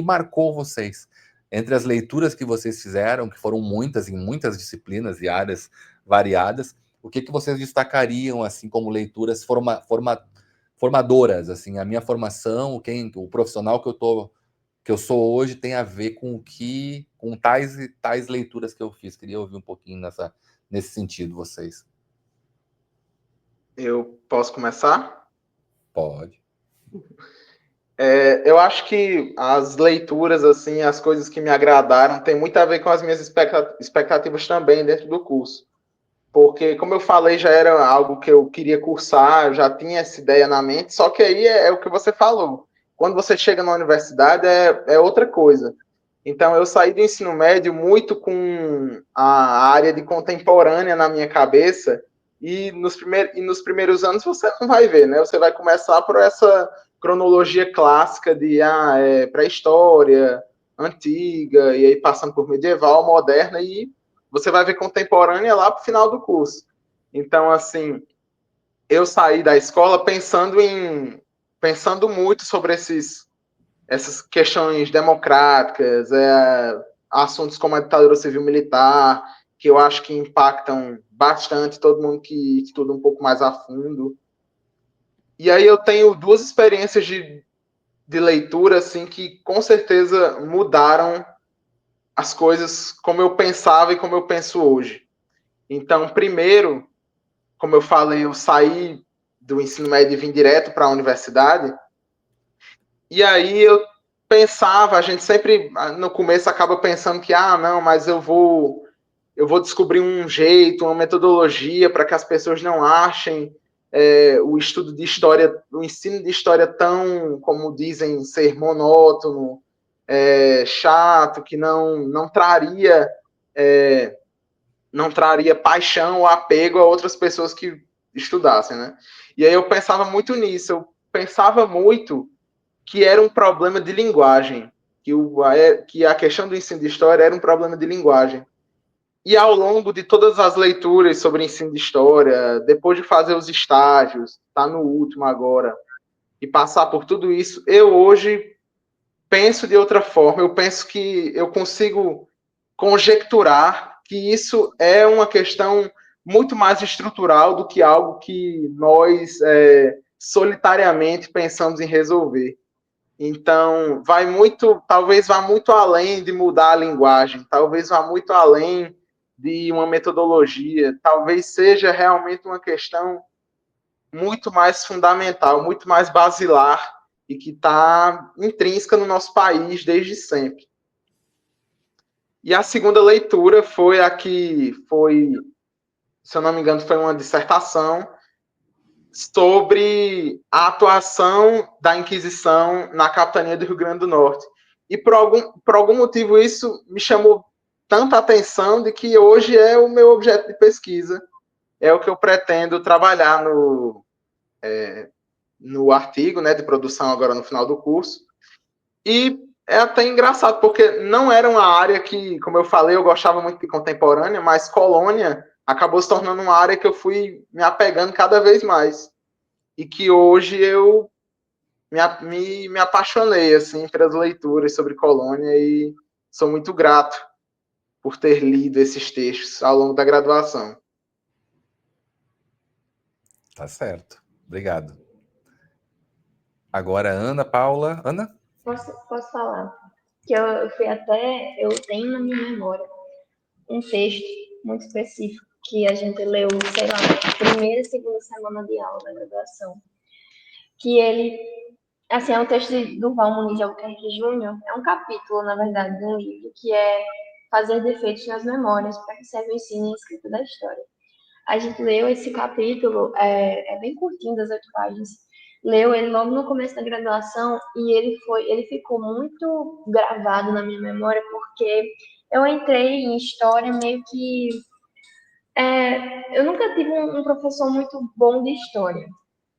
marcou vocês. Entre as leituras que vocês fizeram, que foram muitas, em muitas disciplinas e áreas variadas, o que vocês destacariam assim como leituras formadoras? Assim, a minha formação, o profissional que eu sou hoje tem a ver com tais e tais leituras que eu fiz. Queria ouvir um pouquinho nesse sentido, vocês. Eu posso começar? Pode. Eu acho que as leituras, assim, as coisas que me agradaram, tem muito a ver com as minhas expectativas também dentro do curso. Porque, como eu falei, já era algo que eu queria cursar, eu já tinha essa ideia na mente, só que aí é o que você falou. Quando você chega na universidade, é outra coisa. Então, eu saí do ensino médio muito com a área de contemporânea na minha cabeça, e nos primeiros anos você não vai ver, né? Você vai começar por essa cronologia clássica de pré-história, antiga, e aí passando por medieval, moderna, e você vai ver contemporânea lá para o final do curso. Então, assim, eu saí da escola pensando muito sobre essas questões democráticas, assuntos como a ditadura civil-militar, que eu acho que impactam bastante todo mundo que estuda um pouco mais a fundo. E aí eu tenho duas experiências de leitura assim, que com certeza mudaram as coisas como eu pensava e como eu penso hoje. Então, primeiro, como eu falei, eu saí do ensino médio e vim direto para a universidade. E aí eu pensava, a gente sempre no começo acaba pensando que, não, mas eu vou descobrir um jeito, uma metodologia para que as pessoas não achem o estudo de história, o ensino de história tão, como dizem, ser monótono, chato, que não traria paixão ou apego a outras pessoas que estudassem, né? E aí eu pensava muito nisso, eu pensava muito que era um problema de linguagem, que a questão do ensino de história era um problema de linguagem. E ao longo de todas as leituras sobre ensino de história, depois de fazer os estágios, tá no último agora, e passar por tudo isso, eu hoje penso de outra forma. Eu penso que eu consigo conjecturar que isso é uma questão muito mais estrutural do que algo que nós solitariamente pensamos em resolver. Então, talvez vá muito além de mudar a linguagem, talvez vá muito além de uma metodologia, talvez seja realmente uma questão muito mais fundamental, muito mais basilar e que está intrínseca no nosso país desde sempre. E a segunda leitura foi se eu não me engano, foi uma dissertação sobre a atuação da Inquisição na capitania do Rio Grande do Norte. E por algum motivo isso me chamou tanta atenção de que hoje é o meu objeto de pesquisa, é o que eu pretendo trabalhar no artigo, né, de produção agora no final do curso. E é até engraçado, porque não era uma área que, como eu falei, eu gostava muito de contemporânea, mas colônia acabou se tornando uma área que eu fui me apegando cada vez mais. E que hoje eu me apaixonei assim, pelas leituras sobre colônia e sou muito grato por ter lido esses textos ao longo da graduação. Tá certo. Obrigado. Agora, Ana Paula. Ana? Posso falar? Que eu tenho na minha memória um texto muito específico que a gente leu, sei lá, na primeira e segunda semana de aula da graduação. Que ele, assim, é um texto do Val Muniz de Albuquerque Júnior, é um capítulo, na verdade, de um livro que é Fazer Defeitos nas Memórias, para que serve o ensino e a escrita da história. A gente leu esse capítulo, é bem curtinho, das 8 páginas, leu ele logo no começo da graduação e ele ficou muito gravado na minha memória porque eu entrei em história meio que eu nunca tive um professor muito bom de história.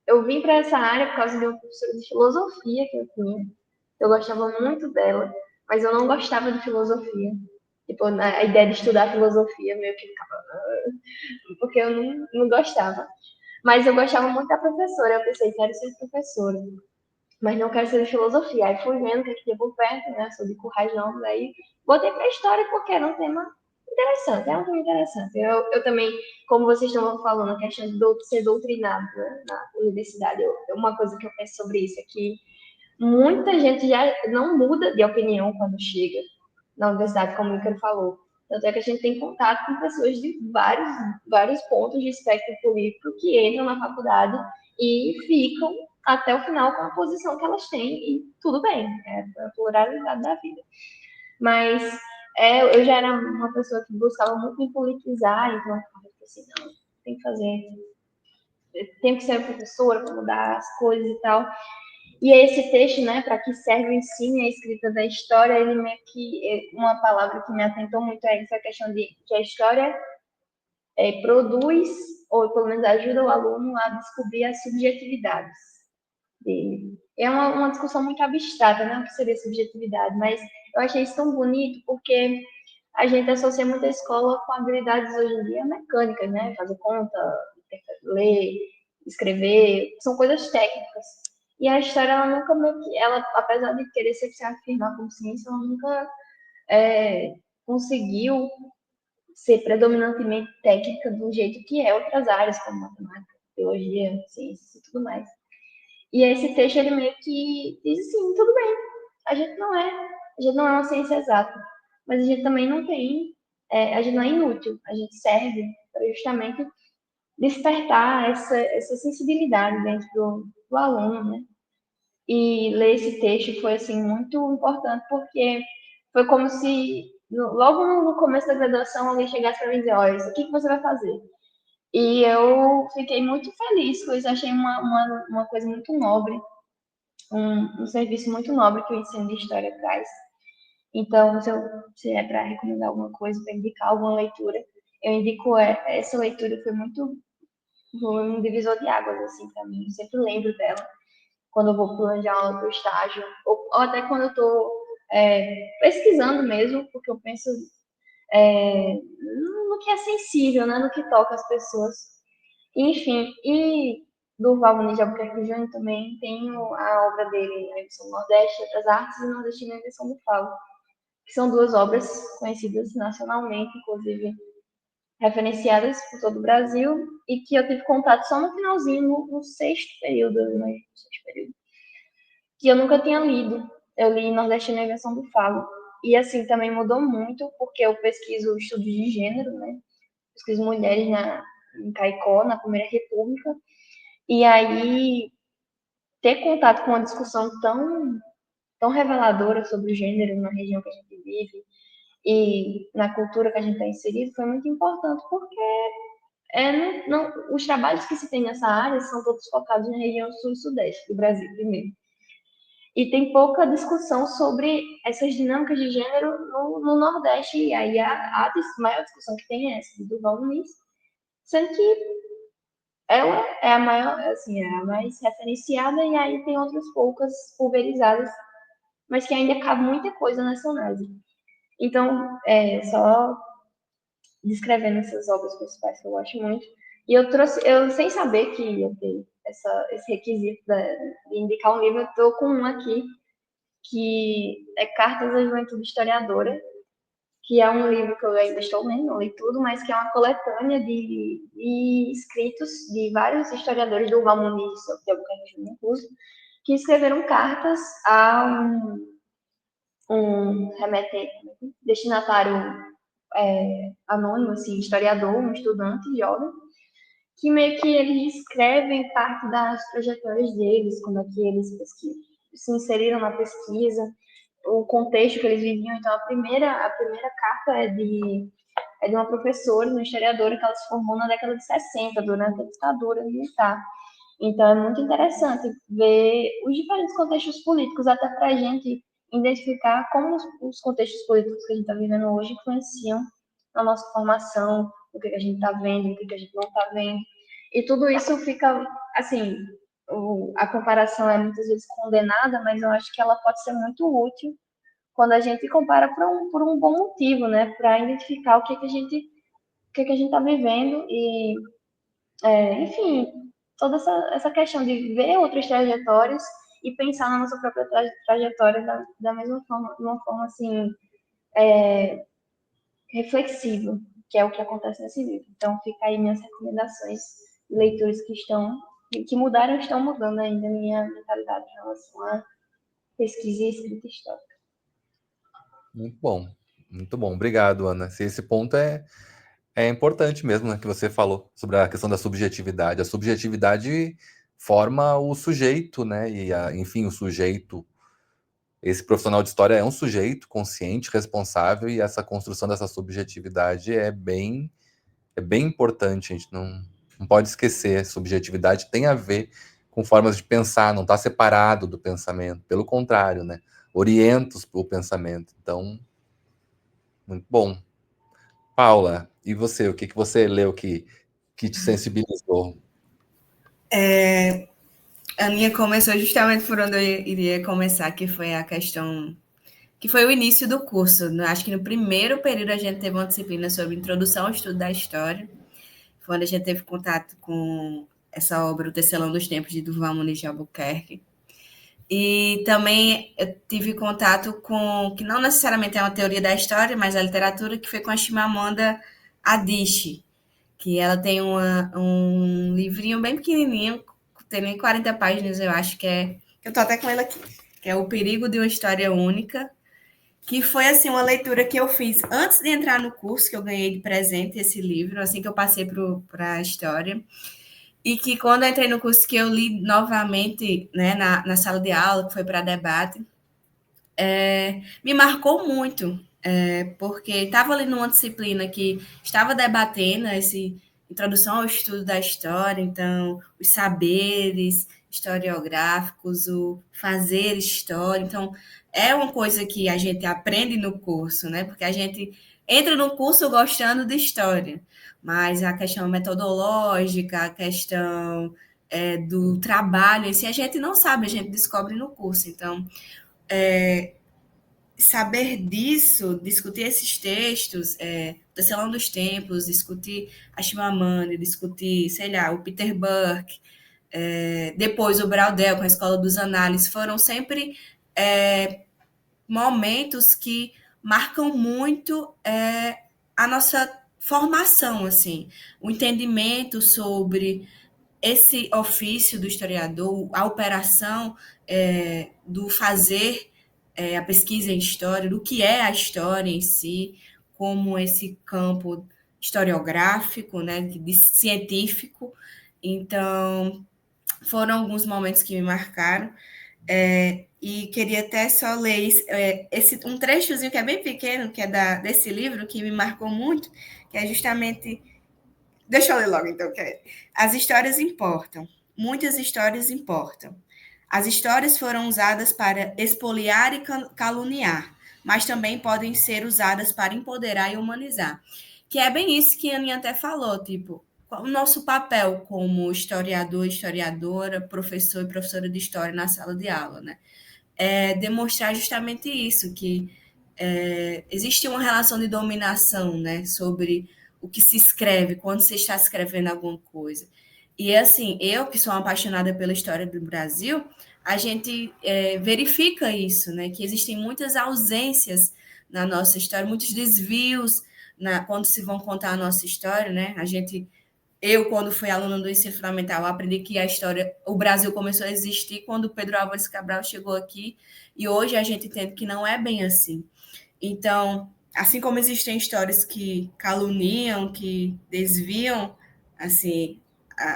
Eu vim para essa área por causa de uma professora de filosofia que eu tinha. Eu gostava muito dela, mas eu não gostava de filosofia. Tipo, a ideia de estudar filosofia meio que ficava porque eu não gostava. Mas eu gostava muito da professora. Eu pensei, quero ser professora, mas não quero ser de filosofia. Aí fui vendo o que tinha por perto, né? Sou de Currais Novos, aí botei para história porque era um tema interessante, é um tema interessante. Eu também, como vocês estão falando, a questão de ser doutrinado, né, na universidade, uma coisa que eu penso sobre isso é que muita gente já não muda de opinião quando chega na universidade, como o Ícaro falou. Tanto é que a gente tem contato com pessoas de vários pontos de espectro político que entram na faculdade e ficam até o final com a posição que elas têm, e tudo bem, é a pluralidade da vida. Mas eu já era uma pessoa que buscava muito me politizar, então eu falei assim, não, tem que fazer, tem que ser professora para mudar as coisas e tal. E esse texto, né, para que serve o ensino e a escrita da história, ele meio que, uma palavra que me atentou muito é essa questão de que a história produz, ou pelo menos ajuda o aluno a descobrir as subjetividades dele. É uma discussão muito abstrata, né, o que seria subjetividade, mas eu achei isso tão bonito porque a gente associa muito a escola com habilidades hoje em dia mecânicas, né, fazer conta, ler, escrever, são coisas técnicas. E a história, ela nunca ela, apesar de querer se afirmar como ciência, ela nunca conseguiu ser predominantemente técnica do jeito que é outras áreas, como matemática, biologia, ciências e tudo mais. E esse texto, ele meio que diz assim, tudo bem, a gente não é uma ciência exata, mas a gente também não tem, a gente não é inútil, a gente serve para justamente despertar essa sensibilidade dentro do aluno, né? E ler esse texto foi, assim, muito importante, porque foi como se, logo no começo da graduação, alguém chegasse para mim e dizer, olha, isso aqui que você vai fazer. E eu fiquei muito feliz com isso, achei uma coisa muito nobre, um serviço muito nobre que o ensino de história traz. Então, se é para recomendar alguma coisa, para indicar alguma leitura, eu indico essa leitura, foi um divisor de águas, assim, para mim. Eu sempre lembro dela quando eu vou planejar aula para o estágio, ou até quando eu estou pesquisando mesmo, porque eu penso no que é sensível, né, no que toca as pessoas. Enfim, e do Valmir de Albuquerque Júnior também tenho a obra dele, A Edição do Nordeste, Outras Artes, e Nordestina, A Edição do Falo, que são duas obras conhecidas nacionalmente, inclusive referenciadas por todo o Brasil, e que eu tive contato só no finalzinho, no sexto período, que eu nunca tinha lido. Eu li Nordestina, a Invenção do Falo. E, assim, também mudou muito, porque eu pesquiso estudos de gênero, né? Pesquiso mulheres em Caicó, na Primeira República. E aí, ter contato com uma discussão tão reveladora sobre o gênero na região que a gente vive e na cultura que a gente está inserido foi muito importante, porque os trabalhos que se tem nessa área são todos focados na região sul e sudeste do Brasil, primeiro. E tem pouca discussão sobre essas dinâmicas de gênero no Nordeste. E aí a maior discussão que tem é essa, do Val Muniz, sendo que ela é a maior, assim, é a mais referenciada, e aí tem outras poucas pulverizadas, mas que ainda cabe muita coisa nessa análise. Então, só descrevendo essas obras principais que eu gosto muito. E eu sem saber que ia ter esse requisito de indicar um livro, eu estou com um aqui, que é Cartas à Juventude Historiadora, que é um livro que eu ainda estou lendo, não li tudo, mas que é uma coletânea de escritos de vários historiadores do Val Muniz, de Albuquerque, que escreveram cartas a um remetente, destinatário anônimo, assim, historiador, um estudante jovem, que meio que eles escrevem parte das trajetórias deles, como é que eles se inseriram na pesquisa, o contexto que eles viviam. Então, a primeira carta é de uma professora, uma historiadora, que ela se formou na década de 60, durante a ditadura militar. Então, é muito interessante ver os diferentes contextos políticos, até para a gente identificar como os contextos políticos que a gente está vivendo hoje influenciam na nossa formação, o que a gente está vendo, o que a gente não está vendo. E tudo isso fica, assim, a comparação é muitas vezes condenada, mas eu acho que ela pode ser muito útil quando a gente compara por um bom motivo, né? Para identificar o que a gente está vivendo e, enfim, toda essa questão de ver outras trajetórias e pensar na nossa própria trajetória da mesma forma, de uma forma assim reflexiva, que é o que acontece nesse livro. Então, fica aí minhas recomendações de leituras que mudaram e estão mudando ainda a minha mentalidade em relação à pesquisa e escrita histórica. Muito bom, muito bom. Obrigado, Ana. Esse ponto é importante mesmo, né, que você falou sobre a questão da subjetividade. A subjetividade forma o sujeito, né? E, enfim, o sujeito, esse profissional de história é um sujeito consciente, responsável, e essa construção dessa subjetividade é bem importante. A gente não pode esquecer. Subjetividade tem a ver com formas de pensar, não está separado do pensamento. Pelo contrário, né? Orienta o pensamento. Então, muito bom. Paula, e você? O que você leu que te sensibilizou? A minha começou justamente por onde eu iria começar, que foi a questão, que foi o início do curso. Acho que no primeiro período a gente teve uma disciplina sobre introdução ao estudo da história, foi onde a gente teve contato com essa obra, O Tecelão dos Tempos, de Durval Muniz de Albuquerque. E também eu tive contato com, que não necessariamente é uma teoria da história, mas a literatura, que foi com a Chimamanda Adichie, que ela tem um livrinho bem pequenininho, tem nem 40 páginas, eu acho que é, eu tô até com ele aqui, que é O Perigo de uma História Única, que foi, assim, uma leitura que eu fiz antes de entrar no curso, que eu ganhei de presente esse livro, assim que eu passei para a história, e que quando eu entrei no curso, que eu li novamente, né, na sala de aula, que foi para debate, me marcou muito, porque estava ali numa disciplina que estava debatendo essa introdução ao estudo da história, então, os saberes historiográficos, o fazer história. Então, é uma coisa que a gente aprende no curso, né? Porque a gente entra no curso gostando de história, mas a questão metodológica, a questão do trabalho, assim, a gente não sabe, a gente descobre no curso. Então, saber disso, discutir esses textos, Tecelão dos Tempos, discutir a Chimamanda, discutir, sei lá, o Peter Burke, depois o Braudel com a Escola dos Análises, foram sempre momentos que marcam muito a nossa formação, assim, o entendimento sobre esse ofício do historiador, a operação do fazer a pesquisa em história, do que é a história em si, como esse campo historiográfico, né, científico. Então, foram alguns momentos que me marcaram. E queria até só ler um trechozinho que é bem pequeno, que é desse livro, que me marcou muito, que é justamente Deixa eu ler logo, então. As histórias importam. Muitas histórias importam. As histórias foram usadas para expoliar e caluniar, mas também podem ser usadas para empoderar e humanizar. Que é bem isso que a Aninha até falou, tipo, qual o nosso papel como historiador, historiadora, professor e professora de história na sala de aula, né? É demonstrar justamente isso, que existe uma relação de dominação, né, sobre o que se escreve, quando você está escrevendo alguma coisa. E, assim, eu, que sou uma apaixonada pela história do Brasil, a gente verifica isso, né, que existem muitas ausências na nossa história, muitos desvios quando se vão contar a nossa história, né, eu, quando fui aluna do ensino fundamental, aprendi que o Brasil começou a existir quando Pedro Álvares Cabral chegou aqui, e hoje a gente entende que não é bem assim. Então, assim como existem histórias que caluniam, que desviam, assim,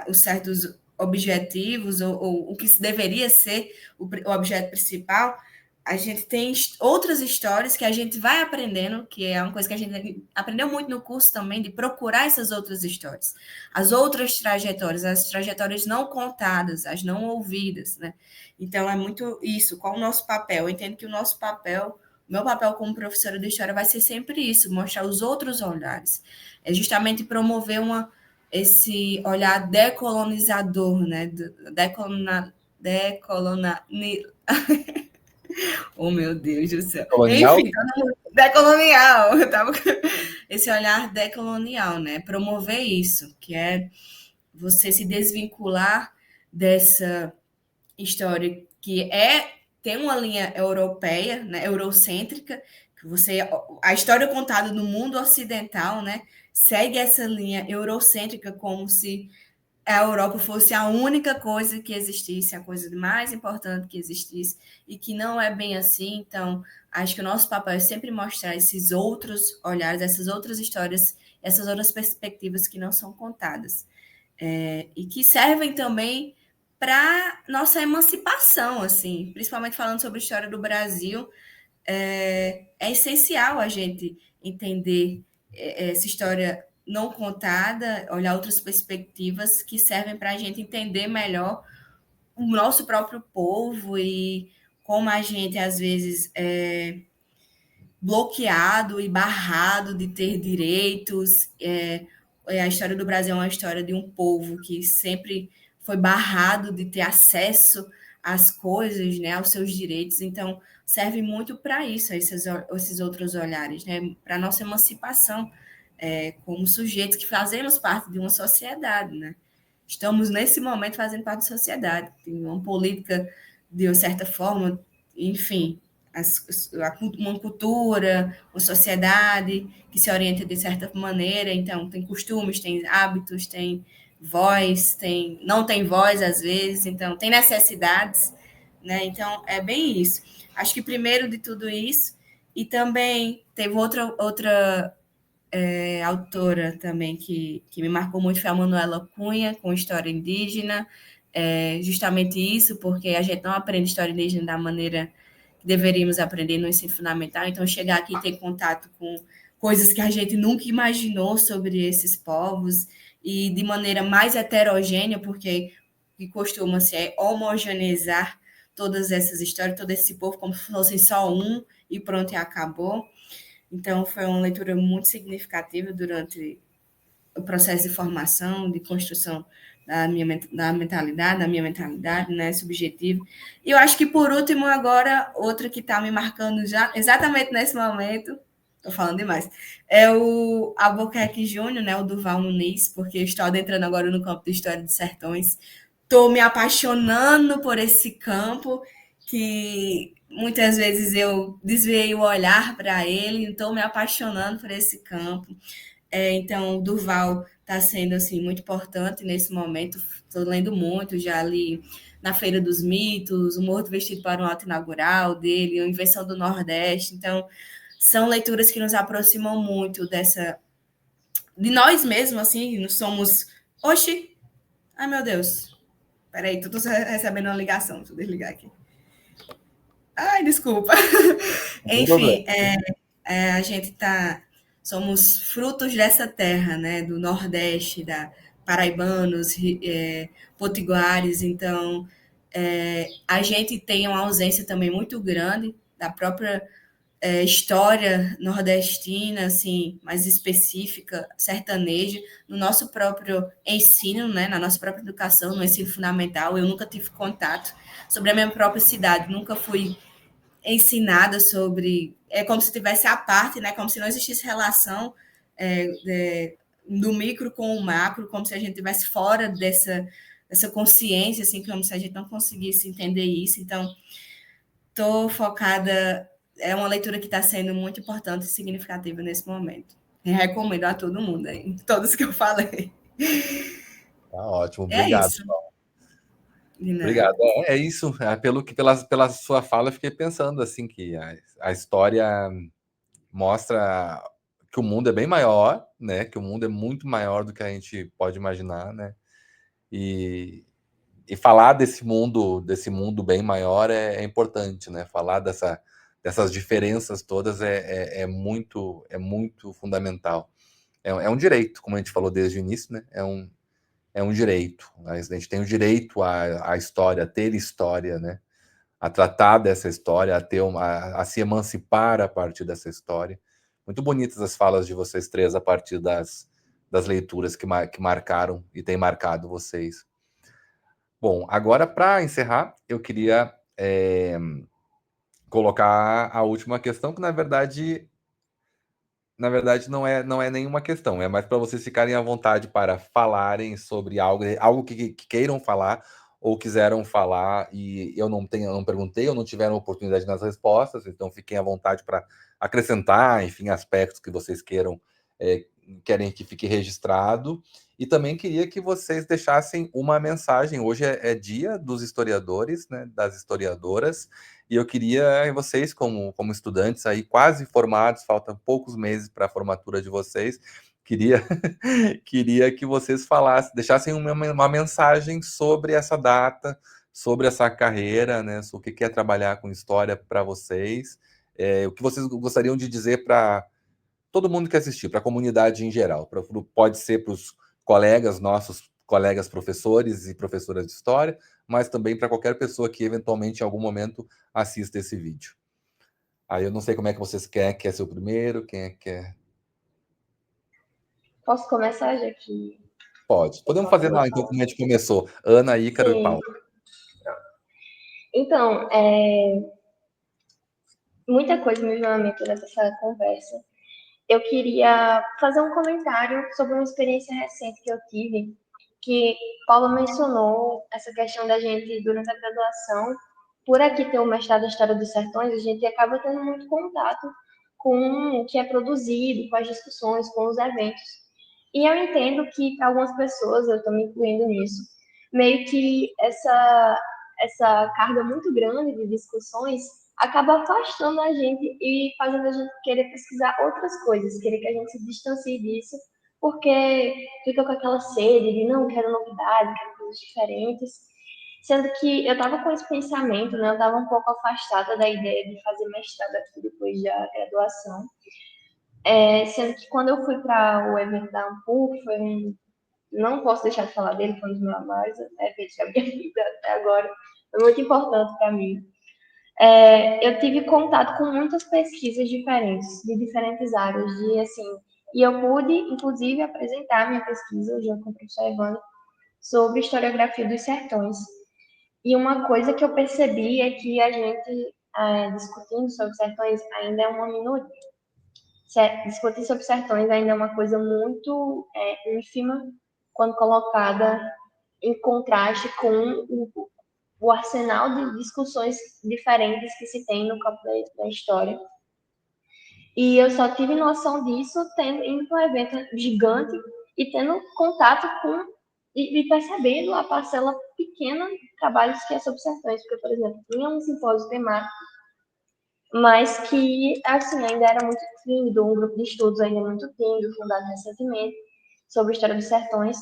os certos objetivos, ou o que deveria ser o objeto principal, a gente tem outras histórias que a gente vai aprendendo, que é uma coisa que a gente aprendeu muito no curso também, de procurar essas outras histórias, as outras trajetórias, as trajetórias não contadas, as não ouvidas, né? Então, é muito isso, qual o nosso papel? Eu entendo que o nosso papel, meu papel como professora de história vai ser sempre isso, mostrar os outros olhares. É justamente promover esse olhar decolonizador, né? Oh, meu Deus do céu. Colonial? Enfim, decolonial. Esse olhar decolonial, né? Promover isso, que é você se desvincular dessa história que tem uma linha europeia, né, eurocêntrica, que a história contada no mundo ocidental, né, segue essa linha eurocêntrica como se a Europa fosse a única coisa que existisse, a coisa mais importante que existisse, e que não é bem assim. Então, acho que o nosso papel é sempre mostrar esses outros olhares, essas outras histórias, essas outras perspectivas que não são contadas. E que servem também para nossa emancipação, assim, principalmente falando sobre a história do Brasil, é essencial a gente entender essa história não contada, olhar outras perspectivas que servem para a gente entender melhor o nosso próprio povo e como a gente, às vezes, é bloqueado e barrado de ter direitos. A história do Brasil é uma história de um povo que sempre foi barrado de ter acesso às coisas, né, aos seus direitos. Então, serve muito para isso, esses outros olhares, né, para a nossa emancipação como sujeitos que fazemos parte de uma sociedade, né? Estamos, nesse momento, fazendo parte da sociedade. Tem uma política, de uma certa forma, enfim, uma cultura, uma sociedade que se orienta de certa maneira. Então, tem costumes, tem hábitos, tem voz, não tem voz às vezes, então tem necessidades, né? Então, é bem isso. Acho que primeiro de tudo isso, e também teve outra autora também que me marcou muito, foi a Manuela Cunha, com História Indígena, justamente isso, porque a gente não aprende História Indígena da maneira que deveríamos aprender no ensino fundamental, então chegar aqui e ter contato com coisas que a gente nunca imaginou sobre esses povos, e de maneira mais heterogênea, porque o que costuma-se é homogeneizar todas essas histórias, todo esse povo, como se fosse só um, e pronto, e acabou. Então, foi uma leitura muito significativa durante o processo de formação, de construção da minha mentalidade, né, subjetiva. E eu acho que, por último, agora, outra que está me marcando já, exatamente nesse momento, estou falando demais, é o Albuquerque Júnior, né, o Durval Muniz, porque estou adentrando agora no campo de História de Sertões. Estou me apaixonando por esse campo, que muitas vezes eu desviei o olhar para ele, estou me apaixonando por esse campo. Então, o Durval está sendo assim, muito importante nesse momento. Estou lendo muito, já li Na Feira dos Mitos, O Morto Vestido para um Ato Inaugural dele, A Invenção do Nordeste. Então, são leituras que nos aproximam muito de nós mesmos, assim, nós somos... Oxi! Ai, meu Deus! Peraí, estou recebendo uma ligação, deixa eu desligar aqui. Ai, desculpa. Enfim, a gente está somos frutos dessa terra, né, do Nordeste, da paraibanos, potiguares, então a gente tem uma ausência também muito grande da própria história nordestina, assim, mais específica, sertaneja, no nosso próprio ensino, né, na nossa própria educação, no ensino fundamental. Eu nunca tive contato sobre a minha própria cidade, nunca fui ensinada sobre. É como se tivesse a parte, né, como se não existisse relação do micro com o macro, como se a gente estivesse fora dessa consciência, assim, como se a gente não conseguisse entender isso. Então, estou focada. É uma leitura que está sendo muito importante e significativa nesse momento. Eu recomendo a todo mundo, hein? Todos que eu falei. Tá ótimo, É obrigado. isso. De nada. Obrigado. É isso. Pela sua fala, eu fiquei pensando assim que a história mostra que o mundo é bem maior, né? Que o mundo é muito maior do que a gente pode imaginar, né? E, e falar desse mundo bem maior é importante, né? Falar dessas diferenças todas é muito fundamental. É um direito, como a gente falou desde o início, né? É um direito. A gente tem o direito à história, a ter história, né? A tratar dessa história, a se emancipar a partir dessa história. Muito bonitas as falas de vocês três a partir das leituras que marcaram e têm marcado vocês. Bom, agora para encerrar, eu queria colocar a última questão, que na verdade não é nenhuma questão, é mais para vocês ficarem à vontade para falarem sobre algo que queiram falar ou quiseram falar e eu não perguntei, ou não tiveram oportunidade nas respostas, então fiquem à vontade para acrescentar, enfim, aspectos que vocês é, querem que fique registrado. E também queria que vocês deixassem uma mensagem. Hoje é dia dos historiadores, né, das historiadoras, e eu queria vocês, como estudantes aí quase formados, faltam poucos meses para a formatura de vocês, queria, queria que vocês deixassem uma mensagem sobre essa data, sobre essa carreira, né, sobre o que é trabalhar com história para vocês, o que vocês gostariam de dizer para todo mundo que assistir, para a comunidade em geral. Pode ser para os colegas, nossos colegas professores e professoras de história, mas também para qualquer pessoa que eventualmente em algum momento assista esse vídeo. Aí eu não sei como é que vocês quer ser o primeiro, quem é que quer. Posso começar, já que Pode. eu Podemos sou a fazer segunda lá, então, fala? como a gente começou. Ana, Ícaro e Sim. Paulo. Então, muita coisa me veio à mente durante essa conversa. Eu queria fazer um comentário sobre uma experiência recente que eu tive, que Paulo mencionou essa questão da gente, durante a graduação, por aqui ter o mestrado em História dos Sertões, a gente acaba tendo muito contato com o que é produzido, com as discussões, com os eventos. E eu entendo que, para algumas pessoas, eu estou me incluindo nisso, meio que essa carga muito grande de discussões acaba afastando a gente e fazendo a gente querer pesquisar outras coisas, querer que a gente se distancie disso, porque fica com aquela sede de não, quero novidade, quero coisas diferentes. Sendo que eu estava com esse pensamento, né? Eu estava um pouco afastada da ideia de fazer mestrado aqui depois da graduação. Sendo que quando eu fui para o evento da Ampur, não posso deixar de falar dele, foi um dos meus maiores eventos da minha vida até agora. Foi muito importante para mim. Eu tive contato com muitas pesquisas diferentes, de diferentes áreas, e eu pude, inclusive, apresentar minha pesquisa, junto com o professor Evandro, sobre historiografia dos sertões. E uma coisa que eu percebi é que a gente, discutindo sobre sertões, ainda é uma minoria. Discutir sobre sertões ainda é uma coisa muito ínfima, quando colocada em contraste com o arsenal de discussões diferentes que se tem no campo da história. E eu só tive noção disso indo para um evento gigante e tendo contato com e percebendo a parcela pequena de trabalhos que é sobre sertões. Porque, por exemplo, tinha um simpósio temático, mas que, assim, ainda era muito tímido, um grupo de estudos ainda muito tímido, fundado recentemente, sobre a história dos sertões.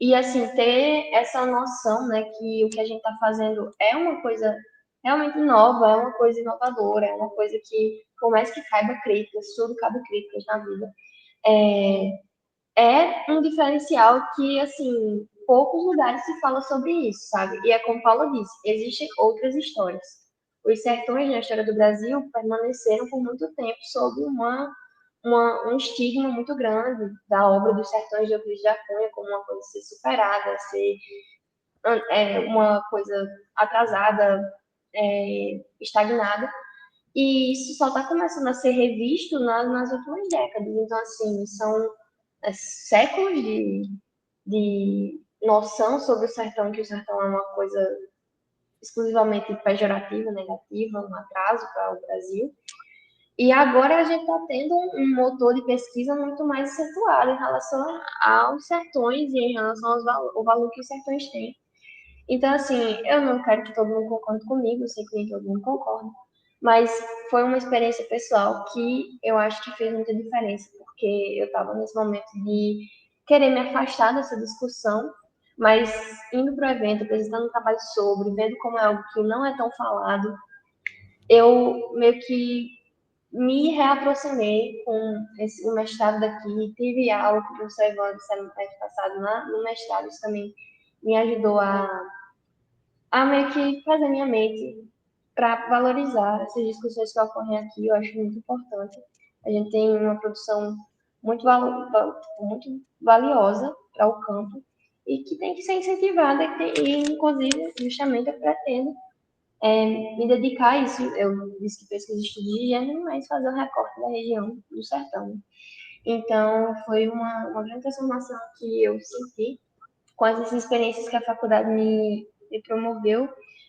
E, assim, ter essa noção, né, que o que a gente está fazendo é uma coisa realmente nova, é uma coisa inovadora, é uma coisa que, por mais que caiba críticas, tudo cabe críticas na vida, é um diferencial que, assim, poucos lugares se fala sobre isso, sabe? E é como Paula disse, existem outras histórias. Os sertões na história do Brasil permaneceram por muito tempo sob um estigma muito grande da obra dos sertões de Euclides da Cunha como uma coisa a ser superada, a ser uma coisa atrasada, estagnada. E isso só está começando a ser revisto nas últimas décadas. Então, assim, são séculos de noção sobre o sertão, que o sertão é uma coisa exclusivamente pejorativa, negativa, um atraso para o Brasil. E agora a gente está tendo um motor de pesquisa muito mais acentuado em relação aos sertões e em relação ao valor que os sertões têm. Então, assim, eu não quero que todo mundo concorde comigo, eu sei que nem todo mundo concorda, mas foi uma experiência pessoal que eu acho que fez muita diferença, porque eu estava nesse momento de querer me afastar dessa discussão, mas indo para o evento, apresentando um trabalho sobre, vendo como é algo que não é tão falado, eu meio que me reaproximei com o mestrado daqui, tive aula com o professor Evandro semana passada no mestrado, isso também me ajudou a meio que fazer minha mente para valorizar essas discussões que ocorrem aqui, eu acho muito importante. A gente tem uma produção muito valiosa para o campo e que tem que ser incentivada e, inclusive, justamente eu pretendo me dedicar a isso. Eu disse que pesquiso estudo de gênero, mas fazer o recorte da região do sertão. Então, foi uma grande transformação que eu senti com essas experiências que a faculdade me promoveu.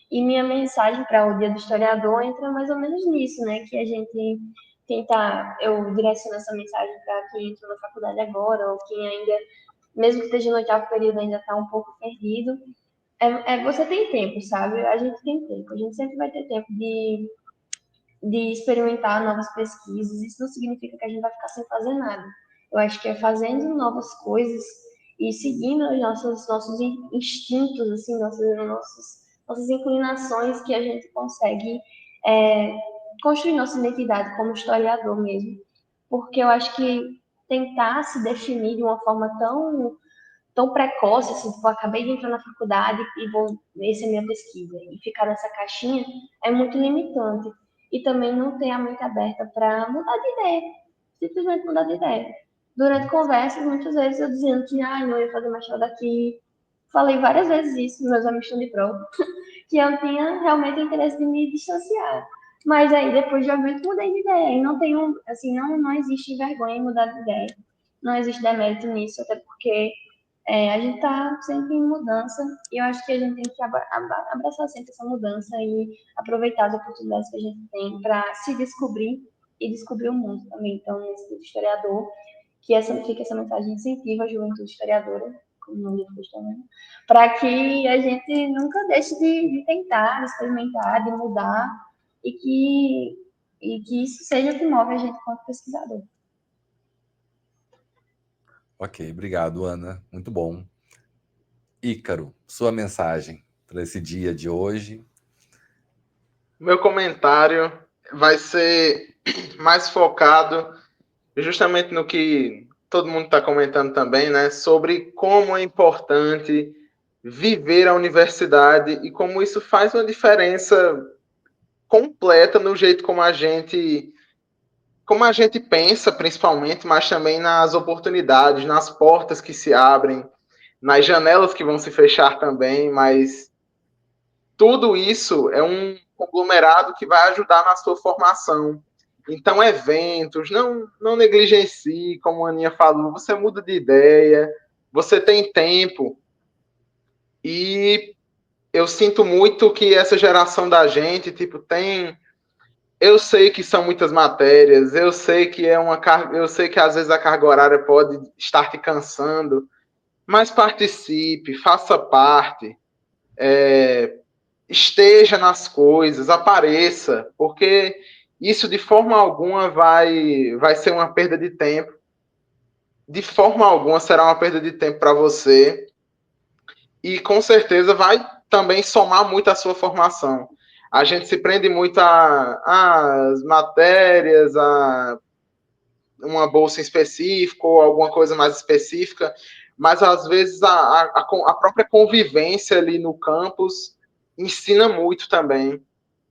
E minha mensagem para o Dia do Historiador entra mais ou menos nisso, né? Que a gente tenta, eu direciono essa mensagem para quem entrou na faculdade agora, ou quem ainda, mesmo que esteja no oitavo período, ainda está um pouco perdido. Você tem tempo, sabe? A gente tem tempo, a gente sempre vai ter tempo de experimentar novas pesquisas. Isso não significa que a gente vai ficar sem fazer nada. Eu acho que é fazendo novas coisas e seguindo os nossos instintos, assim, nossas inclinações, que a gente consegue construir nossa identidade como historiador mesmo. Porque eu acho que tentar se definir de uma forma tão precoce, assim, tipo, eu acabei de entrar na faculdade e essa é a minha pesquisa, e ficar nessa caixinha é muito limitante. E também não ter a mente aberta para mudar de ideia, simplesmente mudar de ideia. Durante conversas, muitas vezes eu dizendo que não ia fazer mestrado aqui, falei várias vezes isso nos meus amigos de prova, que eu tinha realmente interesse de me distanciar. Mas aí, depois de algum mudei de ideia. E não tenho, assim, não existe vergonha em mudar de ideia. Não existe demérito nisso, até porque a gente está sempre em mudança e eu acho que a gente tem que abraçar sempre essa mudança e aproveitar as oportunidades que a gente tem para se descobrir e descobrir o mundo também. Então, nesse tipo de historiador, fica essa mensagem incentiva a juventude historiadora, como o nome do curso também, para que a gente nunca deixe de tentar, de experimentar, de mudar e que isso seja o que move a gente como pesquisador. Ok, obrigado, Ana. Muito bom. Ícaro, sua mensagem para esse dia de hoje. Meu comentário vai ser mais focado justamente no que todo mundo está comentando também, né? Sobre como é importante viver a universidade e como isso faz uma diferença completa no jeito como a gente pensa, principalmente, mas também nas oportunidades, nas portas que se abrem, nas janelas que vão se fechar também, mas tudo isso é um conglomerado que vai ajudar na sua formação. Então, eventos, não negligencie, como a Aninha falou, você muda de ideia, você tem tempo. E eu sinto muito que essa geração da gente, tipo, tem. Eu sei que são muitas matérias, eu sei que eu sei que às vezes a carga horária pode estar te cansando, mas participe, faça parte, esteja nas coisas, apareça, porque isso de forma alguma vai ser uma perda de tempo. De forma alguma será uma perda de tempo para você e com certeza vai também somar muito à sua formação. A gente se prende muito às matérias, uma bolsa em específico ou alguma coisa mais específica, mas às vezes a própria convivência ali no campus ensina muito também.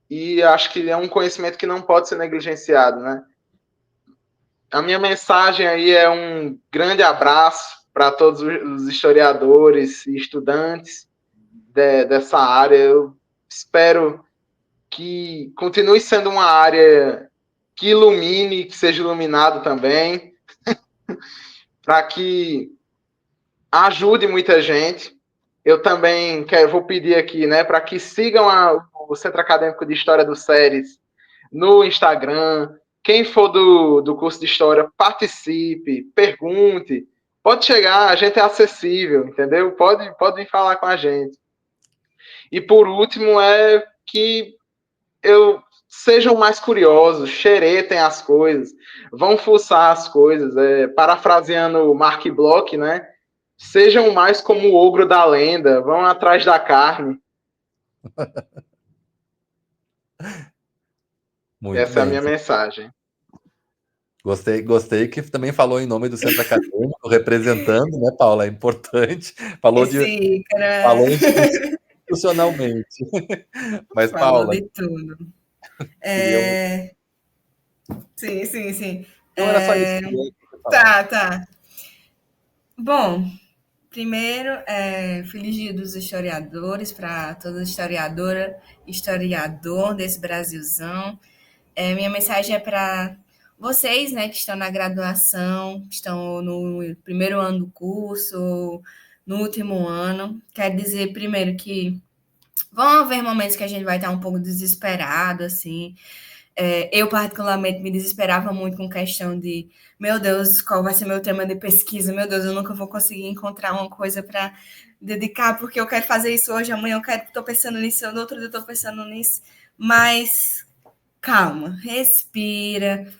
E acho que é um conhecimento que não pode ser negligenciado, né? A minha mensagem aí é um grande abraço para todos os historiadores e estudantes dessa área. Eu espero que continue sendo uma área que ilumine, que seja iluminado também, para que ajude muita gente. Eu também vou pedir aqui, né, para que sigam o Centro Acadêmico de História do SERES no Instagram. Quem for do curso de História, participe, pergunte. Pode chegar, a gente é acessível, entendeu? Pode vir falar com a gente. E por último é que sejam mais curiosos, xeretem as coisas, vão fuçar as coisas. Parafraseando o Mark Bloch, né? Sejam mais como o ogro da lenda, vão atrás da carne. Muito Essa é a bem. minha mensagem. Gostei que também falou em nome do Centro Acadêmico, representando, né, Paula? É importante. Falou institucionalmente. Mas, Falou Paula, de tudo. queria... Sim. Não, era só isso. Tá. Bom, primeiro, feliz dia dos historiadores para toda historiadora, historiador desse Brasilzão. Minha mensagem é para vocês, né, que estão na graduação, que estão no primeiro ano do curso, no último ano. Quero dizer, primeiro, que vão haver momentos que a gente vai estar um pouco desesperado, assim. Eu, particularmente, me desesperava muito com questão de, meu Deus, qual vai ser meu tema de pesquisa? Meu Deus, eu nunca vou conseguir encontrar uma coisa para dedicar, porque eu quero fazer isso hoje, amanhã eu estou pensando nisso, no outro dia eu estou pensando nisso. Mas calma, respira,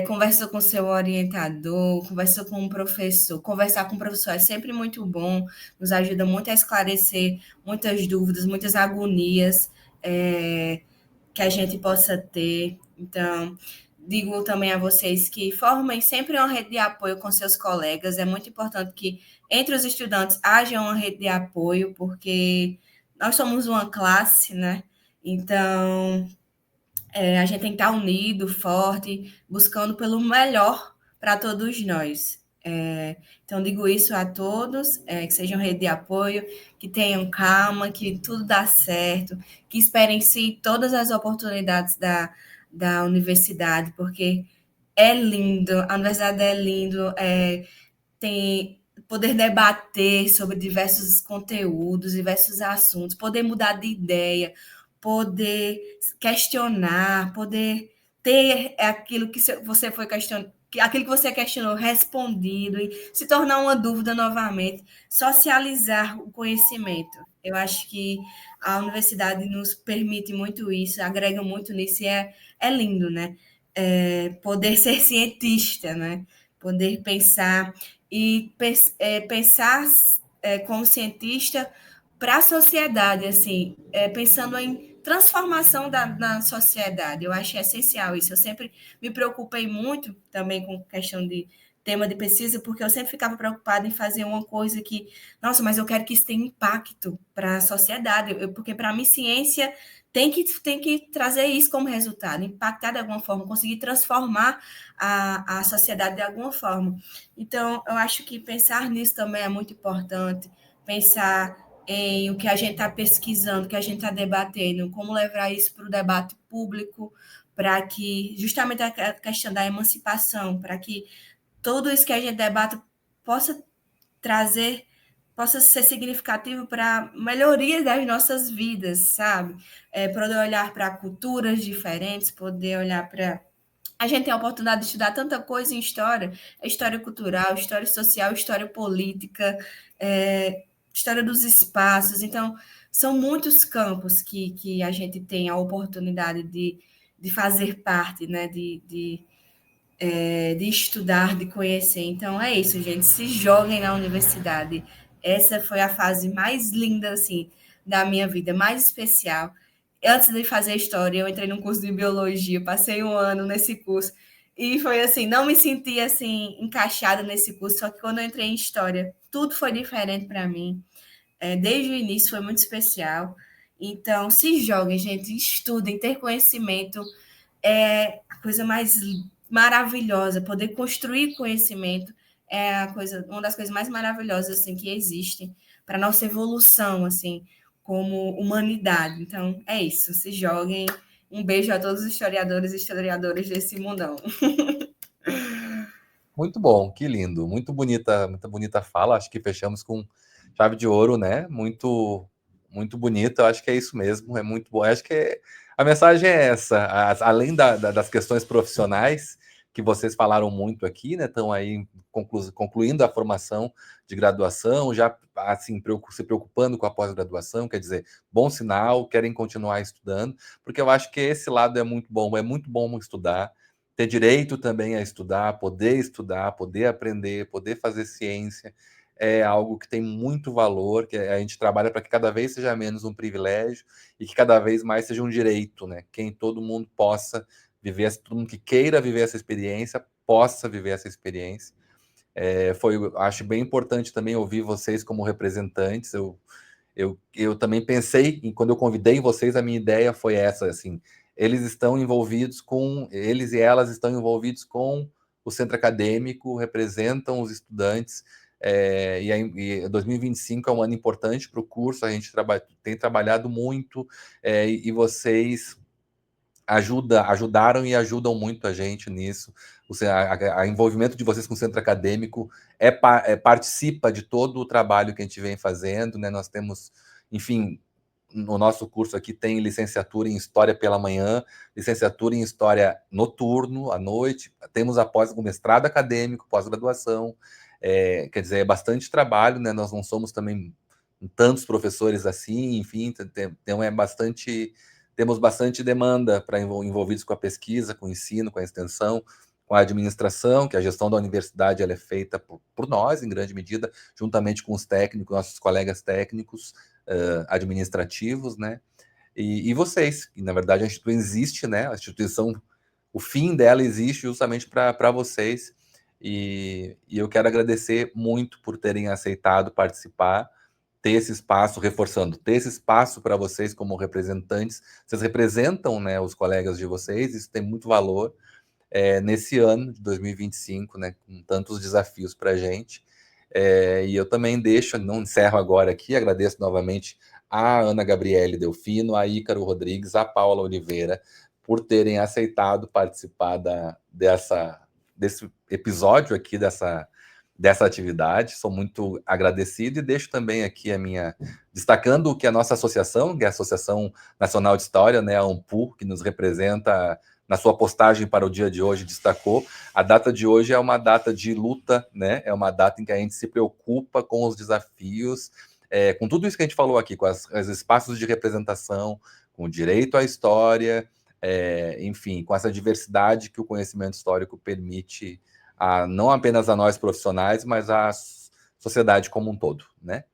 conversa com seu orientador, conversa com um professor. Conversar com o professor é sempre muito bom, nos ajuda muito a esclarecer muitas dúvidas, muitas agonias que a gente possa ter. Então, digo também a vocês que formem sempre uma rede de apoio com seus colegas. É muito importante que entre os estudantes haja uma rede de apoio, porque nós somos uma classe, né? Então, a gente tem que estar unido, forte, buscando pelo melhor para todos nós. Então, digo isso a todos, que sejam rede de apoio, que tenham calma, que tudo dá certo, que experienciem todas as oportunidades da universidade, porque é lindo, a universidade é lindo, tem poder debater sobre diversos conteúdos, diversos assuntos, poder mudar de ideia, poder questionar, poder ter aquilo que você foi questionando, aquilo que você questionou respondido e se tornar uma dúvida novamente, socializar o conhecimento. Eu acho que a universidade nos permite muito isso, agrega muito nisso e é lindo, né? Poder ser cientista, né? Poder pensar e pensar como cientista para a sociedade, assim, pensando em transformação na sociedade. Eu acho essencial isso. Eu sempre me preocupei muito também com questão de tema de pesquisa, porque eu sempre ficava preocupada em fazer uma coisa que, nossa, mas eu quero que isso tenha impacto para a sociedade, porque para mim ciência tem que trazer isso como resultado, impactar de alguma forma, conseguir transformar a sociedade de alguma forma. Então, eu acho que pensar nisso também é muito importante, pensar em o que a gente está pesquisando, o que a gente está debatendo, como levar isso para o debate público, para que, justamente a questão da emancipação, para que tudo isso que a gente debate possa trazer, possa ser significativo para a melhoria das nossas vidas, sabe? Poder olhar para culturas diferentes, poder olhar para... A gente tem a oportunidade de estudar tanta coisa em história, história cultural, história social, história política, história dos espaços. Então, são muitos campos que a gente tem a oportunidade de fazer parte, né? De estudar, de conhecer. Então, é isso, gente. Se joguem na universidade. Essa foi a fase mais linda, assim, da minha vida, mais especial. Antes de fazer história, eu entrei num curso de biologia, passei um ano nesse curso. E foi assim, não me senti assim encaixada nesse curso, só que quando eu entrei em história, tudo foi diferente para mim. Desde o início foi muito especial. Então, se joguem, gente, estudem, ter conhecimento é a coisa mais maravilhosa. Poder construir conhecimento é uma das coisas mais maravilhosas assim que existem para nossa evolução assim como humanidade. Então, é isso. Se joguem. Um beijo a todos os historiadores e historiadoras desse mundão. Muito bom, que lindo, muito bonita fala. Acho que fechamos com chave de ouro, né? Muito bonita. Eu acho que é isso mesmo, é muito bom. Eu acho que a mensagem é essa. Além das questões profissionais que vocês falaram muito aqui, né? Estão aí concluindo a formação de graduação, já assim se preocupando com a pós-graduação, quer dizer, bom sinal, querem continuar estudando, porque eu acho que esse lado é muito bom estudar, ter direito também a estudar, poder aprender, poder fazer ciência, é algo que tem muito valor, que a gente trabalha para que cada vez seja menos um privilégio e que cada vez mais seja um direito, né? Quem todo mundo possa viver, todo mundo que queira viver essa experiência, possa viver essa experiência. Acho bem importante também ouvir vocês como representantes. Eu também pensei, quando eu convidei vocês, a minha ideia foi essa, assim, eles e elas estão envolvidos com o centro acadêmico, representam os estudantes, e 2025 é um ano importante para o curso, a gente tem trabalhado muito, e vocês ajudaram e ajudam muito a gente nisso. O envolvimento de vocês com o centro acadêmico participa de todo o trabalho que a gente vem fazendo, né? Nós temos, enfim, no nosso curso aqui tem licenciatura em História pela manhã, licenciatura em História noturno, à noite, temos o mestrado acadêmico, pós-graduação, quer dizer, é bastante trabalho, né? Nós não somos também tantos professores assim, enfim, temos bastante demanda para envolvidos com a pesquisa, com o ensino, com a extensão, com a administração, que a gestão da universidade ela é feita por nós, em grande medida, juntamente com os técnicos, nossos colegas técnicos administrativos, né? E vocês, que na verdade a instituição existe, né? A instituição, o fim dela existe justamente para vocês. E eu quero agradecer muito por terem aceitado participar, ter esse espaço, reforçando, ter esse espaço para vocês como representantes. Vocês representam, né, os colegas de vocês, isso tem muito valor nesse ano de 2025, né, com tantos desafios para a gente. E eu também não encerro agora aqui, agradeço novamente a Ana Gabriele Delfino, a Ícaro Rodrigues, a Paula Oliveira, por terem aceitado participar desse episódio aqui, dessa atividade. Sou muito agradecido e deixo também aqui destacando que a nossa associação, que é a Associação Nacional de História, né, a ANPU, que nos representa na sua postagem para o dia de hoje, destacou, a data de hoje é uma data de luta, né? É uma data em que a gente se preocupa com os desafios, com tudo isso que a gente falou aqui, com os espaços de representação, com o direito à história, enfim, com essa diversidade que o conhecimento histórico permite não apenas a nós profissionais, mas à sociedade como um todo, né?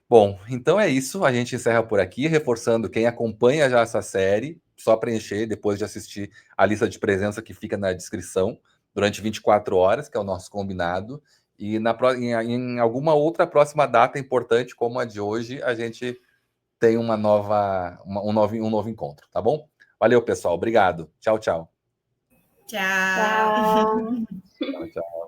Bom, então é isso, a gente encerra por aqui, reforçando quem acompanha já essa série, só preencher depois de assistir a lista de presença que fica na descrição, durante 24 horas, que é o nosso combinado, e em alguma outra próxima data importante, como a de hoje, a gente tem um novo encontro, tá bom? Valeu, pessoal, obrigado. Tchau, tchau. Tchau. Tchau. Tchau, tchau.